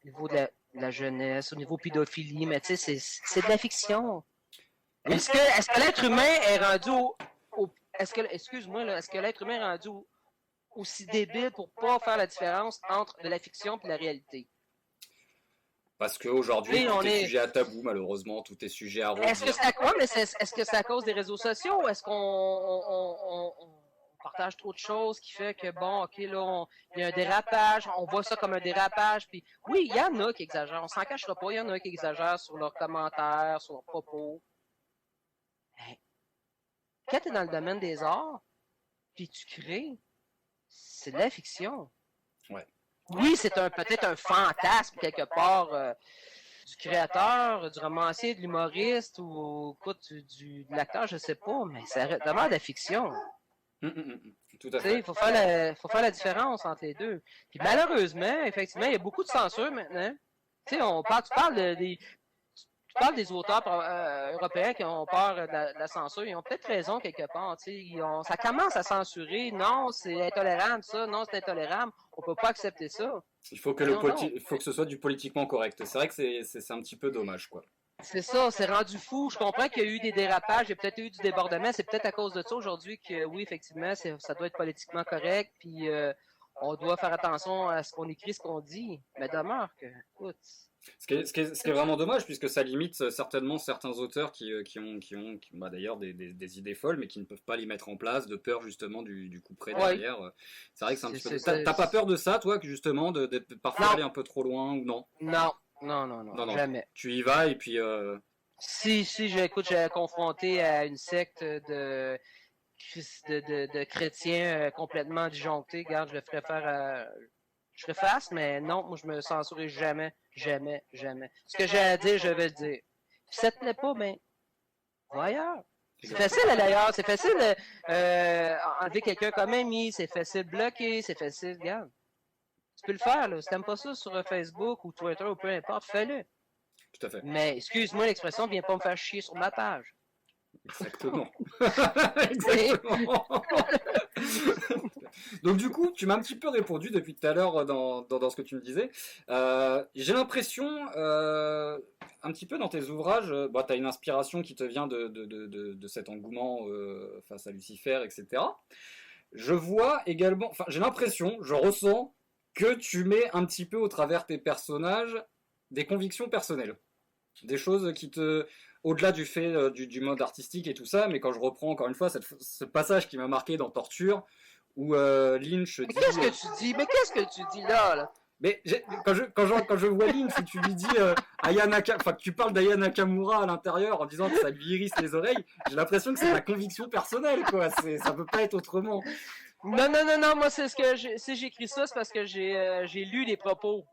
Speaker 2: niveau de la jeunesse, au niveau pédophilie, mais tu sais, c'est de la fiction. Oui. Est-ce que l'être humain est rendu est-ce que l'être humain est rendu aussi débile pour pas faire la différence entre de la fiction et de la réalité?
Speaker 1: Parce qu'aujourd'hui, tout est sujet à tabou, malheureusement, tout est sujet à redire.
Speaker 2: Est-ce que c'est à cause des réseaux sociaux? Est-ce qu'on partage trop de choses qui fait que, bon, OK, là, il y a un dérapage, on voit ça comme un dérapage, puis oui, il y en a qui exagèrent, on s'en cachera pas, il y en a qui exagèrent sur leurs commentaires, sur leurs propos. Mais, quand tu es dans le domaine des arts, puis tu crées, c'est de la fiction.
Speaker 1: Ouais.
Speaker 2: Oui, c'est peut-être un fantasme quelque part du créateur, du romancier, de l'humoriste ou de l'acteur, je sais pas, mais ça demeure de la fiction.
Speaker 1: Tout à fait.
Speaker 2: Il faut faire la différence entre les deux. Puis malheureusement, effectivement, il y a beaucoup de censure maintenant. Tu parles des auteurs européens qui ont peur de la censure. Ils ont peut-être raison quelque part. Ça commence à censurer. Non, c'est intolérable ça. Non, c'est intolérable. On peut pas accepter ça.
Speaker 1: Il faut que faut que ce soit du politiquement correct. C'est vrai que c'est un petit peu dommage, quoi.
Speaker 2: C'est ça, c'est rendu fou. Je comprends qu'il y a eu des dérapages, il y a peut-être eu du débordement. C'est peut-être à cause de ça aujourd'hui que oui, effectivement, ça doit être politiquement correct. Puis on doit faire attention à ce qu'on écrit, ce qu'on dit. Mais demeure que, écoute.
Speaker 1: Ce qui est vraiment dommage, puisque ça limite certainement certains auteurs qui ont d'ailleurs des idées folles, mais qui ne peuvent pas les mettre en place, de peur justement du coup près derrière. C'est vrai que c'est un petit peu... T'as pas peur de ça, toi, que justement, d'être parfois aller un peu trop loin, ou non?
Speaker 2: Non, jamais.
Speaker 1: Tu y vas, et puis...
Speaker 2: Si, j'ai confronté à une secte de chrétiens complètement disjonctés, regarde, je le ferais faire... Je ferais face, mais non, moi je me censurerai jamais. Ce que j'ai à dire, je vais le dire. Si ça te plaît pas, ben, va ailleurs. C'est facile d'ailleurs, c'est facile enlever quelqu'un comme ami, c'est facile de bloquer, c'est facile, regarde. Tu peux le faire, là. Si t'aimes pas ça sur Facebook ou Twitter ou peu importe, fais-le.
Speaker 1: Tout à fait.
Speaker 2: Mais excuse-moi l'expression, viens pas me faire chier sur ma page.
Speaker 1: Exactement. Exactement. Donc du coup, tu m'as un petit peu répondu depuis tout à l'heure dans ce que tu me disais. J'ai l'impression, un petit peu dans tes ouvrages, tu as une inspiration qui te vient de cet engouement face à Lucifer, etc. Je vois également, j'ai l'impression, je ressens que tu mets un petit peu au travers tes personnages des convictions personnelles. Des choses qui te... Au-delà du fait du mode artistique et tout ça, mais quand je reprends encore une fois ce passage qui m'a marqué dans Torture, où Lynch dit...
Speaker 2: Qu'est-ce que tu dis là?
Speaker 1: Mais quand je vois Lynch, si tu lui dis que tu parles d'Aya Nakamura à l'intérieur en disant que ça lui hérisse les oreilles, j'ai l'impression que c'est ta conviction personnelle, quoi. Ça peut pas être autrement.
Speaker 2: Non, moi si j'écris ça, c'est parce que j'ai lu les propos.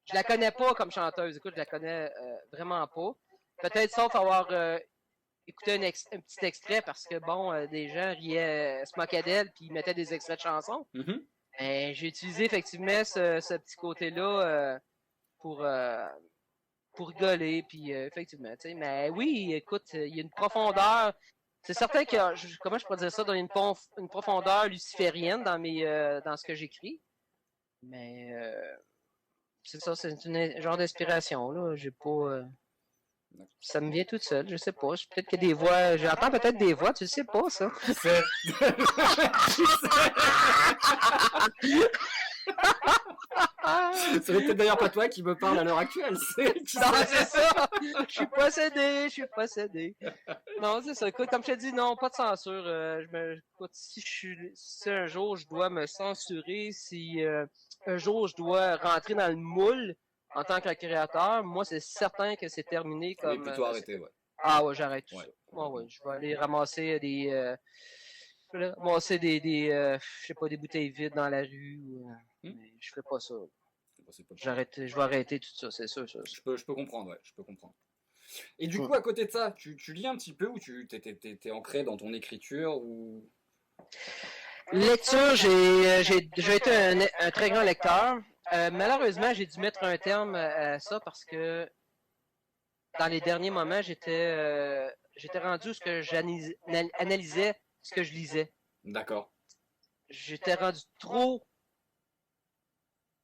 Speaker 2: Je la connais pas comme chanteuse. Écoute, je la connais vraiment pas. Peut-être sauf avoir écouté un petit extrait parce que, bon, des gens riaient, se moquaient d'elle puis ils mettaient des extraits de chansons.
Speaker 1: Mm-hmm.
Speaker 2: J'ai utilisé effectivement ce petit côté-là pour rigoler, puis effectivement, tu sais. Mais oui, écoute, il y a une profondeur. C'est certain que, comment je pourrais dire ça, dans une profondeur luciférienne dans ce que j'écris. Mais c'est ça, c'est un genre d'inspiration, là. J'ai pas. Ça me vient tout seul, je sais pas. Peut-être qu'il y a des voix. J'entends peut-être des voix, tu sais pas, ça.
Speaker 1: Qui sait? Ce n'est peut-être d'ailleurs pas toi qui me parle à l'heure actuelle.
Speaker 2: Non, c'est ça! Je suis possédé. Non, c'est ça. Écoute, comme je te dis, non, pas de censure. Écoute, si un jour je dois me censurer, si un jour je dois rentrer dans le moule en tant que créateur, moi, c'est certain que c'est terminé comme.
Speaker 1: Mais plutôt arrêter, ouais.
Speaker 2: Ah ouais, j'arrête tout
Speaker 1: Ouais.
Speaker 2: ça. Ouais, je vais aller ramasser des. Je sais pas, des bouteilles vides dans la rue. Mais je ferai pas ça. Je vais arrêter tout ça, c'est sûr.
Speaker 1: Je peux comprendre, ouais, je peux comprendre. Et du coup, à côté de ça, tu lis un petit peu ou t'es ancré dans ton écriture ou...
Speaker 2: Lecture, j'ai été un très grand lecteur. Malheureusement, j'ai dû mettre un terme à ça parce que dans les derniers moments, j'étais rendu où ce que j'analysais ce que je lisais.
Speaker 1: D'accord.
Speaker 2: J'étais rendu trop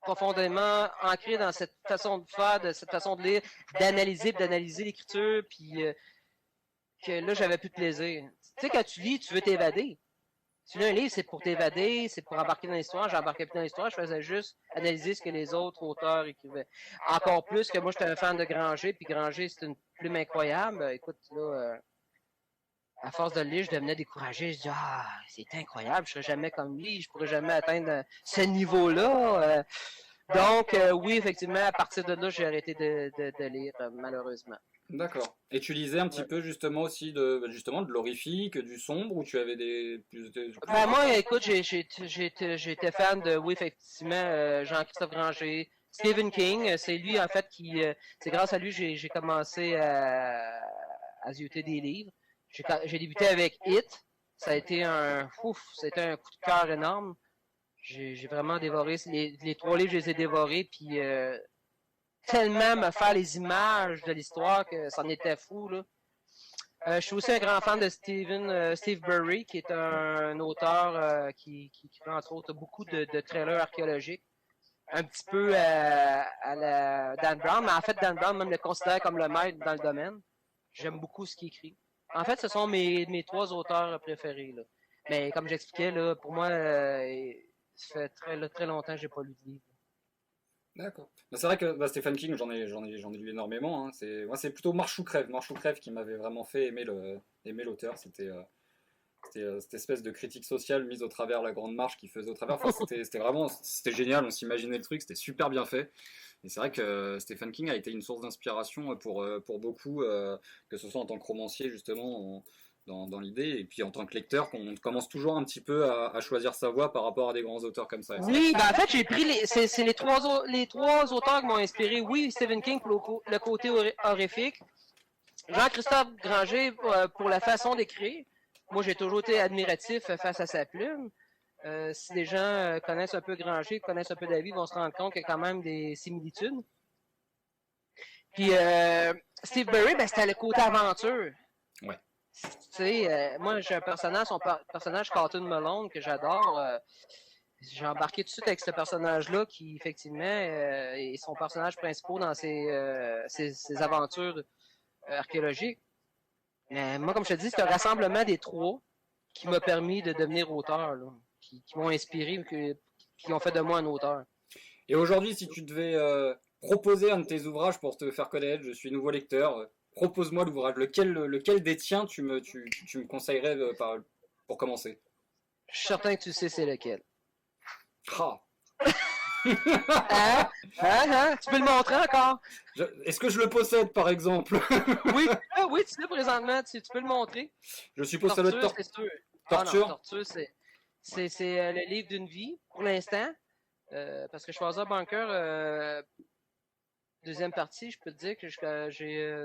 Speaker 2: profondément ancré dans cette façon de faire, de cette façon de lire, d'analyser l'écriture, puis que là, j'avais plus de plaisir. Tu sais, quand tu lis, tu veux t'évader. Tu lis un livre, c'est pour t'évader, c'est pour embarquer dans l'histoire. J'embarquais plus dans l'histoire, je faisais juste analyser ce que les autres auteurs écrivaient. Encore plus que moi, j'étais un fan de Granger, puis Granger, c'est une plume incroyable. Écoute, là, à force de le lire, je devenais découragé. Je dis, c'est incroyable, je serai jamais comme lui, je pourrais jamais atteindre ce niveau-là. Donc, oui, effectivement, à partir de là, j'ai arrêté de lire, malheureusement.
Speaker 1: D'accord. Et tu lisais un petit peu justement aussi de l'horrifique, du sombre, ou tu avais des...
Speaker 2: Ben, moi, écoute, j'étais fan de, oui, effectivement, Jean-Christophe Granger, Stephen King. C'est lui, en fait, c'est grâce à lui que j'ai commencé à zioter des livres. J'ai débuté avec It. Ça a été un coup de cœur énorme. J'ai vraiment dévoré les 3 livres, je les ai dévorés, puis tellement me faire les images de l'histoire que c'en était fou, là. Je suis aussi un grand fan de Steve Burry, qui est un auteur qui fait entre autres beaucoup de trailers archéologiques. Un petit peu à la Dan Brown, mais en fait Dan Brown même le considère comme le maître dans le domaine. J'aime beaucoup ce qu'il écrit. En fait, ce sont mes 3 auteurs préférés, là. Mais comme j'expliquais, là, pour moi, ça fait très longtemps que j'ai pas lu de livre.
Speaker 1: D'accord. C'est vrai que Stephen King, j'en ai lu énormément. Hein. Moi, c'est plutôt Marche ou crève qui m'avait vraiment fait aimer l'auteur. C'était cette espèce de critique sociale mise au travers la grande marche qu'il faisait au travers. Enfin, c'était génial. On s'imaginait le truc, c'était super bien fait. Et c'est vrai que Stephen King a été une source d'inspiration pour beaucoup, que ce soit en tant que romancier justement. Dans l'idée, et puis en tant que lecteur, qu'on commence toujours un petit peu à choisir sa voie par rapport à des grands auteurs comme ça.
Speaker 2: Oui, ben en fait, j'ai pris c'est les trois auteurs qui m'ont inspiré. Oui, Stephen King pour le côté horrifique, Jean-Christophe Granger pour la façon d'écrire. Moi, j'ai toujours été admiratif face à sa plume. Si les gens connaissent un peu Granger, connaissent un peu David, vont se rendre compte qu'il y a quand même des similitudes. Puis Steve Burry, ben, c'était le côté aventure.
Speaker 1: Ouais.
Speaker 2: Tu sais, moi, j'ai un personnage, Cotton Malone, que j'adore. J'ai embarqué tout de suite avec ce personnage-là qui, effectivement, est son personnage principal dans ses aventures archéologiques. Mais moi, comme je te dis, c'est un rassemblement des 3 qui m'a permis de devenir auteur, là, qui m'ont inspiré, qui ont fait de moi un auteur.
Speaker 1: Et aujourd'hui, si tu devais proposer un de tes ouvrages pour te faire connaître, je suis nouveau lecteur, propose-moi l'ouvrage. Lequel des tiens tu me conseillerais pour commencer?
Speaker 2: Je suis certain que tu sais c'est lequel.
Speaker 1: Ah.
Speaker 2: Tu peux le montrer encore?
Speaker 1: Est-ce que je le possède, par exemple?
Speaker 2: Oui, tu l'as présentement. Tu peux le montrer.
Speaker 1: Je suppose que ça doit être
Speaker 2: Torture.
Speaker 1: Torture,
Speaker 2: c'est le livre d'une vie, pour l'instant. Parce que Choisir Bunker, deuxième partie, je peux te dire que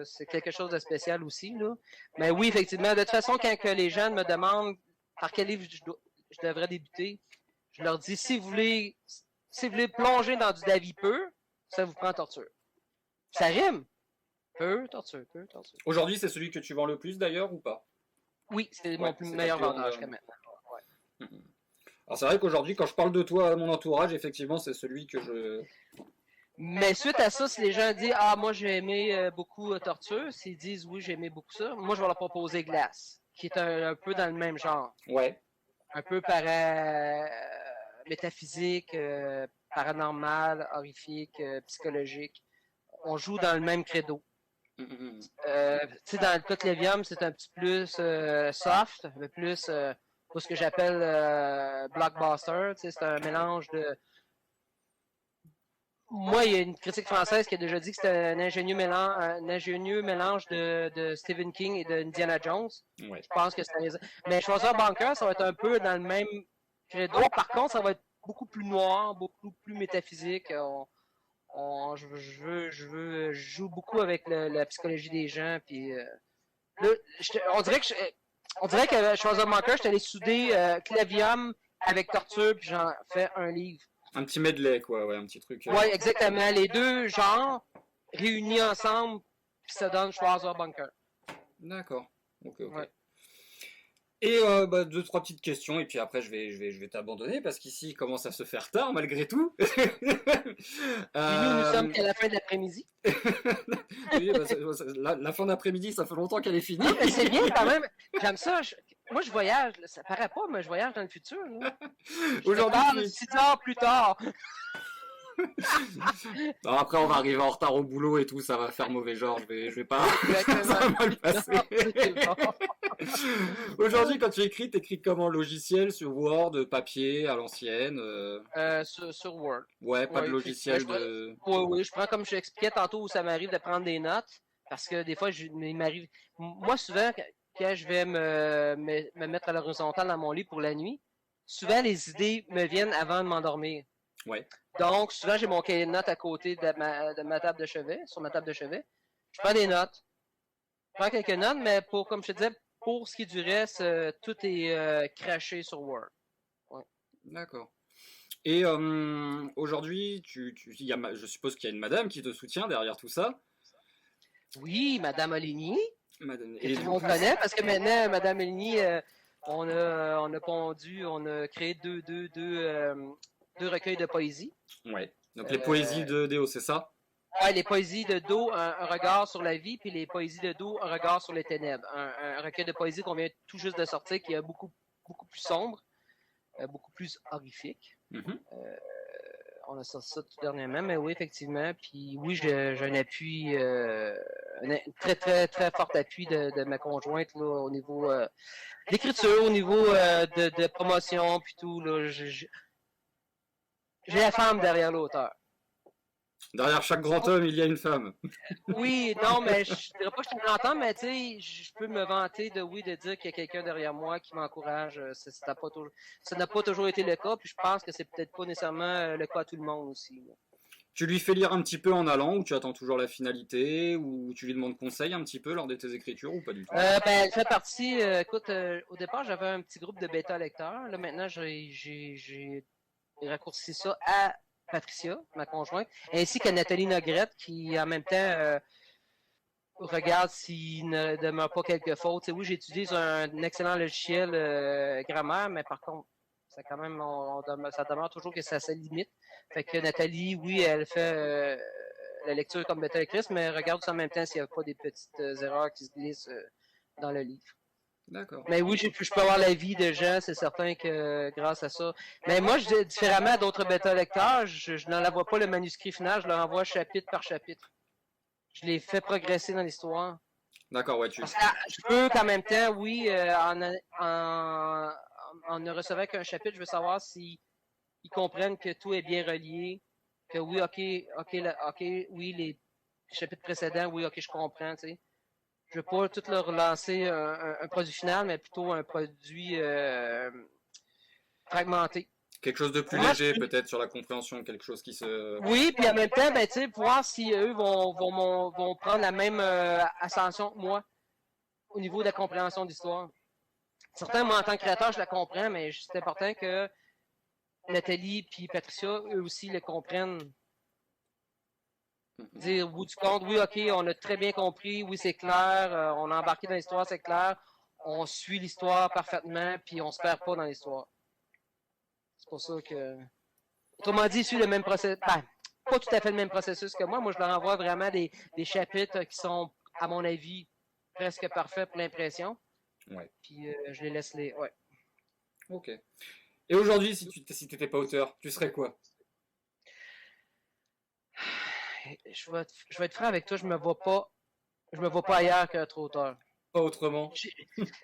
Speaker 2: c'est quelque chose de spécial aussi, là. Mais oui, effectivement, de toute façon, quand que les gens me demandent par quel livre je devrais débuter, je leur dis, si vous voulez plonger dans du David Peu, ça vous prend Torture. Ça rime. Peu torture, peu torture.
Speaker 1: Aujourd'hui, c'est celui que tu vends le plus d'ailleurs ou pas?
Speaker 2: Oui, c'est
Speaker 1: Ouais,
Speaker 2: mon
Speaker 1: c'est ta
Speaker 2: meilleur
Speaker 1: plus
Speaker 2: vendeur
Speaker 1: grande.
Speaker 2: jusqu'à maintenant. Ouais.
Speaker 1: Mhm. Alors c'est vrai qu'aujourd'hui, quand je parle de toi à mon entourage, effectivement, c'est celui que je.
Speaker 2: Mais suite à ça, si les gens disent ah moi j'ai aimé beaucoup Torture, s'ils disent oui j'ai aimé beaucoup ça, moi je vais leur proposer Glace, qui est un peu dans le même genre,
Speaker 1: Ouais.
Speaker 2: un peu métaphysique, paranormal, horrifique, psychologique. On joue dans le même credo.
Speaker 1: Mhm.
Speaker 2: Tu sais, dans le cas de Clevium, c'est un petit plus soft, un peu plus pour ce que j'appelle blockbuster. Tu sais, c'est un mélange de. Moi, il y a une critique française qui a déjà dit que c'était un ingénieux mélange de Stephen King et de Indiana Jones.
Speaker 1: Ouais.
Speaker 2: Je pense que ça les. Mais Choisir Banker, ça va être un peu dans le même credo. Par contre, ça va être beaucoup plus noir, beaucoup plus métaphysique. Je joue beaucoup avec la psychologie des gens. Puis, là, on dirait que Choisir Banker, je suis allé souder Clavium avec Torture, puis j'en fais un livre.
Speaker 1: Un petit medley, quoi, ouais, un petit truc.
Speaker 2: Ouais, exactement. Les deux genres réunis ensemble, puis ça donne Schwarzer Bunker.
Speaker 1: D'accord. Ok, ok.
Speaker 2: Ouais.
Speaker 1: Et deux, trois petites questions, et puis après je vais t'abandonner parce qu'ici il commence à se faire tard malgré tout.
Speaker 2: Puis nous sommes qu'à la fin de l'après-midi.
Speaker 1: Oui, la fin d'après-midi, ça fait longtemps qu'elle est finie.
Speaker 2: Non, mais c'est bien quand même. J'aime ça. Moi, je voyage. Là. Ça paraît pas, mais je voyage dans le futur. Aujourd'hui, 6 heures plus tard.
Speaker 1: Non, après, on va arriver en retard au boulot et tout, ça va faire mauvais genre. Je vais pas.
Speaker 2: Exactement.
Speaker 1: Ça va mal passer.
Speaker 2: Bon.
Speaker 1: Aujourd'hui, quand tu écris, t'écris comment? Logiciel, sur Word, papier, à l'ancienne
Speaker 2: Sur Word.
Speaker 1: Ouais, pas de logiciel de.
Speaker 2: Oui, je prends comme je t'expliquais tantôt où ça m'arrive de prendre des notes. Parce que des fois, il m'arrive. Moi, souvent, quand je vais me mettre à l'horizontale dans mon lit pour la nuit, souvent les idées me viennent avant de m'endormir.
Speaker 1: Ouais.
Speaker 2: Donc, souvent, j'ai mon cahier de notes à côté de ma table de chevet, sur ma table de chevet. Je prends des notes. Je prends quelques notes, mais comme je te disais, pour ce qui est du reste, tout est craché sur Word. Ouais.
Speaker 1: D'accord. Et aujourd'hui, je suppose qu'il y a une madame qui te soutient derrière tout ça.
Speaker 2: Oui, Madame Oligny.
Speaker 1: Madame.
Speaker 2: Que tout le monde connaît, parce que maintenant, Madame Oligny, on a pondu, on a créé deux recueils de poésie.
Speaker 1: Ouais. Donc les poésies de Déo, c'est ça?
Speaker 2: Ouais, les poésies de Do, un regard sur la vie, puis les poésies de Do, un regard sur les ténèbres. Un recueil de poésie qu'on vient tout juste de sortir, qui est beaucoup plus sombre, beaucoup plus horrifique.
Speaker 1: Mm-hmm.
Speaker 2: On a sorti ça tout dernièrement, mais oui, effectivement. Puis oui, j'ai un appui, un très, très, très fort appui de ma conjointe là, au niveau d'écriture, au niveau de promotion, puis tout. Là, j'ai la femme derrière l'auteur.
Speaker 1: Derrière chaque grand homme, il y a une femme.
Speaker 2: Oui, non, mais je dirais pas que je suis un grand homme, mais tu sais, je peux me vanter de dire qu'il y a quelqu'un derrière moi qui m'encourage. Ça n'a pas toujours été le cas, puis je pense que c'est peut-être pas nécessairement le cas à tout le monde aussi. Là.
Speaker 1: Tu lui fais lire un petit peu en allant, ou tu attends toujours la finalité, ou tu lui demandes conseil un petit peu lors de tes écritures, ou pas du tout?
Speaker 2: Elle fait partie, écoute, au départ, j'avais un petit groupe de bêta lecteurs. Là, maintenant, j'ai raccourci ça à Patricia, ma conjointe, ainsi qu'à Nathalie Nogrette, qui en même temps regarde s'il ne demeure pas quelques fautes. T'sais, oui, j'ai utilisé un excellent logiciel grammaire, mais par contre, ça quand même, ça demeure toujours que ça se limite. Fait que Nathalie, oui, elle fait la lecture comme bêta lectrice, mais regarde en même temps s'il n'y a pas des petites erreurs qui se glissent dans le livre.
Speaker 1: D'accord.
Speaker 2: Mais oui, je peux avoir l'avis de gens, c'est certain que grâce à ça. Mais moi, différemment d'autres bêta-lecteurs, je n'envoie pas le manuscrit final, je l'envoie chapitre par chapitre. Je les fais progresser dans l'histoire.
Speaker 1: D'accord, ouais,
Speaker 2: Parce que je peux qu'en même temps, oui, en ne recevant qu'un chapitre, je veux savoir s'ils comprennent que tout est bien relié, que oui, ok, oui, les chapitres précédents, oui, ok, je comprends, tu sais. Je veux pas tout leur lancer un produit final, mais plutôt un produit fragmenté.
Speaker 1: Quelque chose de plus léger, peut-être, sur la compréhension, quelque chose qui se...
Speaker 2: Oui, puis en même temps, ben, tu sais, voir si eux vont prendre la même ascension que moi au niveau de la compréhension d'histoire. Certains, moi, en tant que créateur, je la comprends, mais c'est important que Nathalie puis Patricia, eux aussi, le comprennent. Dire au bout du compte, oui, ok, on a très bien compris, oui, c'est clair, on a embarqué dans l'histoire, c'est clair, on suit l'histoire parfaitement, puis on se perd pas dans l'histoire. C'est pour ça que... Autrement dit, suit le même processus, ben, pas tout à fait le même processus que moi. Moi, je leur envoie vraiment des chapitres qui sont, à mon avis, presque parfaits pour l'impression.
Speaker 1: Ouais.
Speaker 2: Puis je les laisse les... Ouais.
Speaker 1: Ok. Et aujourd'hui, si t'étais pas auteur, tu serais quoi?
Speaker 2: Je vais être franc avec toi, je me vois pas ailleurs qu'être auteur.
Speaker 1: Pas autrement?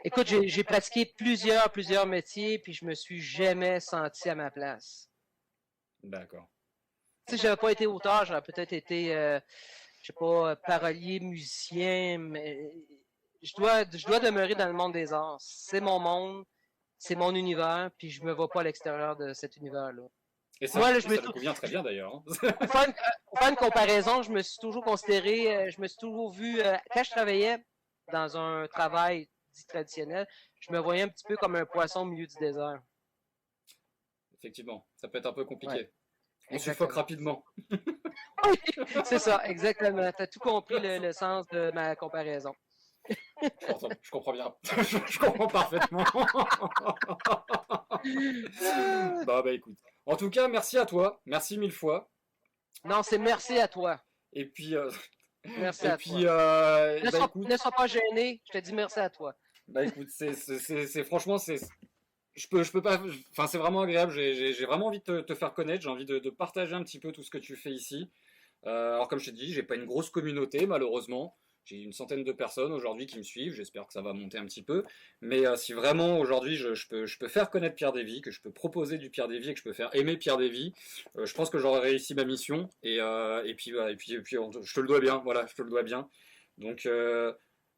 Speaker 2: Écoute, j'ai pratiqué plusieurs métiers, puis je me suis jamais senti à ma place.
Speaker 1: D'accord.
Speaker 2: Si j'avais pas été auteur, j'aurais peut-être été, je sais pas, parolier, musicien, mais je dois demeurer dans le monde des arts. C'est mon monde, c'est mon univers, puis je me vois pas à l'extérieur de cet univers-là.
Speaker 1: Et ça,
Speaker 2: Moi, là,
Speaker 1: ça me convient très bien d'ailleurs. Hein.
Speaker 2: Pour faire une comparaison, je me suis toujours considéré, je me suis toujours vu, quand je travaillais dans un travail dit traditionnel, je me voyais un petit peu comme un poisson au milieu du désert.
Speaker 1: Effectivement, ça peut être un peu compliqué.
Speaker 2: Ouais,
Speaker 1: On
Speaker 2: exactement.
Speaker 1: suffoque rapidement.
Speaker 2: Oui, c'est ça, exactement. Tu as tout compris le sens de ma comparaison.
Speaker 1: Je comprends bien. Je comprends parfaitement. Bah écoute. En tout cas, merci à toi. Merci mille fois.
Speaker 2: Non, c'est merci à toi.
Speaker 1: Et puis,
Speaker 2: Merci
Speaker 1: et
Speaker 2: à
Speaker 1: puis
Speaker 2: toi.
Speaker 1: écoute,
Speaker 2: Ne sois pas gêné, je te dis merci à toi.
Speaker 1: bah écoute, franchement, je peux pas, enfin, c'est vraiment agréable. J'ai vraiment envie de te faire connaître. J'ai envie de partager un petit peu tout ce que tu fais ici. Alors, comme je t'ai dit, j'ai pas une grosse communauté, malheureusement. J'ai une centaine de personnes aujourd'hui qui me suivent. J'espère que ça va monter un petit peu. Mais si vraiment aujourd'hui je peux faire connaître Pierre Davy, que je peux proposer du Pierre Davy et que je peux faire aimer Pierre Davy, je pense que j'aurai réussi ma mission. Je te le dois bien. Voilà, je te le dois bien. Donc,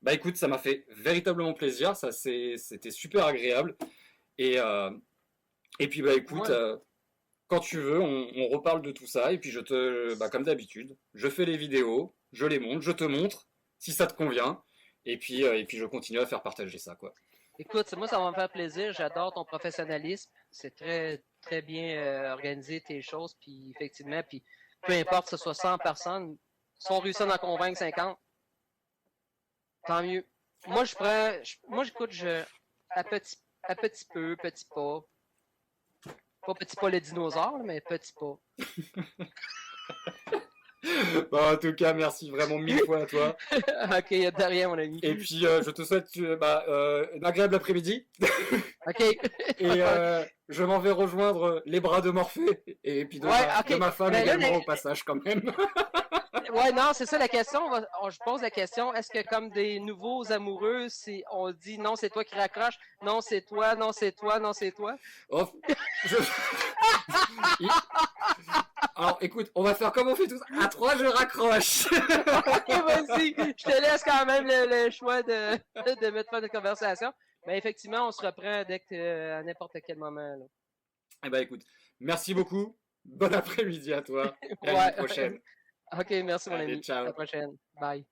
Speaker 1: bah écoute, ça m'a fait véritablement plaisir. C'était super agréable. Et, euh, et puis, bah écoute.
Speaker 2: Ouais.
Speaker 1: Quand tu veux, on reparle de tout ça, et puis bah, comme d'habitude, je fais les vidéos, je les monte, je te montre, si ça te convient, et puis je continue à faire partager ça, quoi.
Speaker 2: Écoute, moi, ça va me faire plaisir. J'adore ton professionnalisme. C'est très bien organisé tes choses. Puis effectivement, puis peu importe que ce soit 100 personnes, si on réussit à en convaincre 50, tant mieux. Moi, j'écoute, à petit peu, petit pas. Pas petit pas le dinosaure, mais petit pas.
Speaker 1: Bon, en tout cas, merci vraiment mille fois à toi.
Speaker 2: Ok, de rien, mon ami.
Speaker 1: Et puis, je te souhaite un agréable après-midi.
Speaker 2: Ok.
Speaker 1: Et je m'en vais rejoindre les bras de Morphée, et puis de ma femme
Speaker 2: Mais là,
Speaker 1: également au passage, quand même.
Speaker 2: Ouais, non, c'est ça la question. Je pose la question, est-ce que comme des nouveaux amoureux, on dit non, c'est toi qui raccroches, non, c'est toi, non, c'est toi, non, c'est toi?
Speaker 1: Oh, je... Alors, écoute, on va faire comme on fait tous. À 3, je raccroche.
Speaker 2: Ok, vas-y. Je te laisse quand même le choix de mettre fin de conversation. Mais effectivement, on se reprend à n'importe quel moment. Là.
Speaker 1: Eh ben, écoute, merci beaucoup. Bon après-midi à toi. Et à
Speaker 2: Ouais.
Speaker 1: une prochaine.
Speaker 2: Ok, merci mon
Speaker 1: Allez,
Speaker 2: ami. À
Speaker 1: ciao.
Speaker 2: la prochaine. Bye.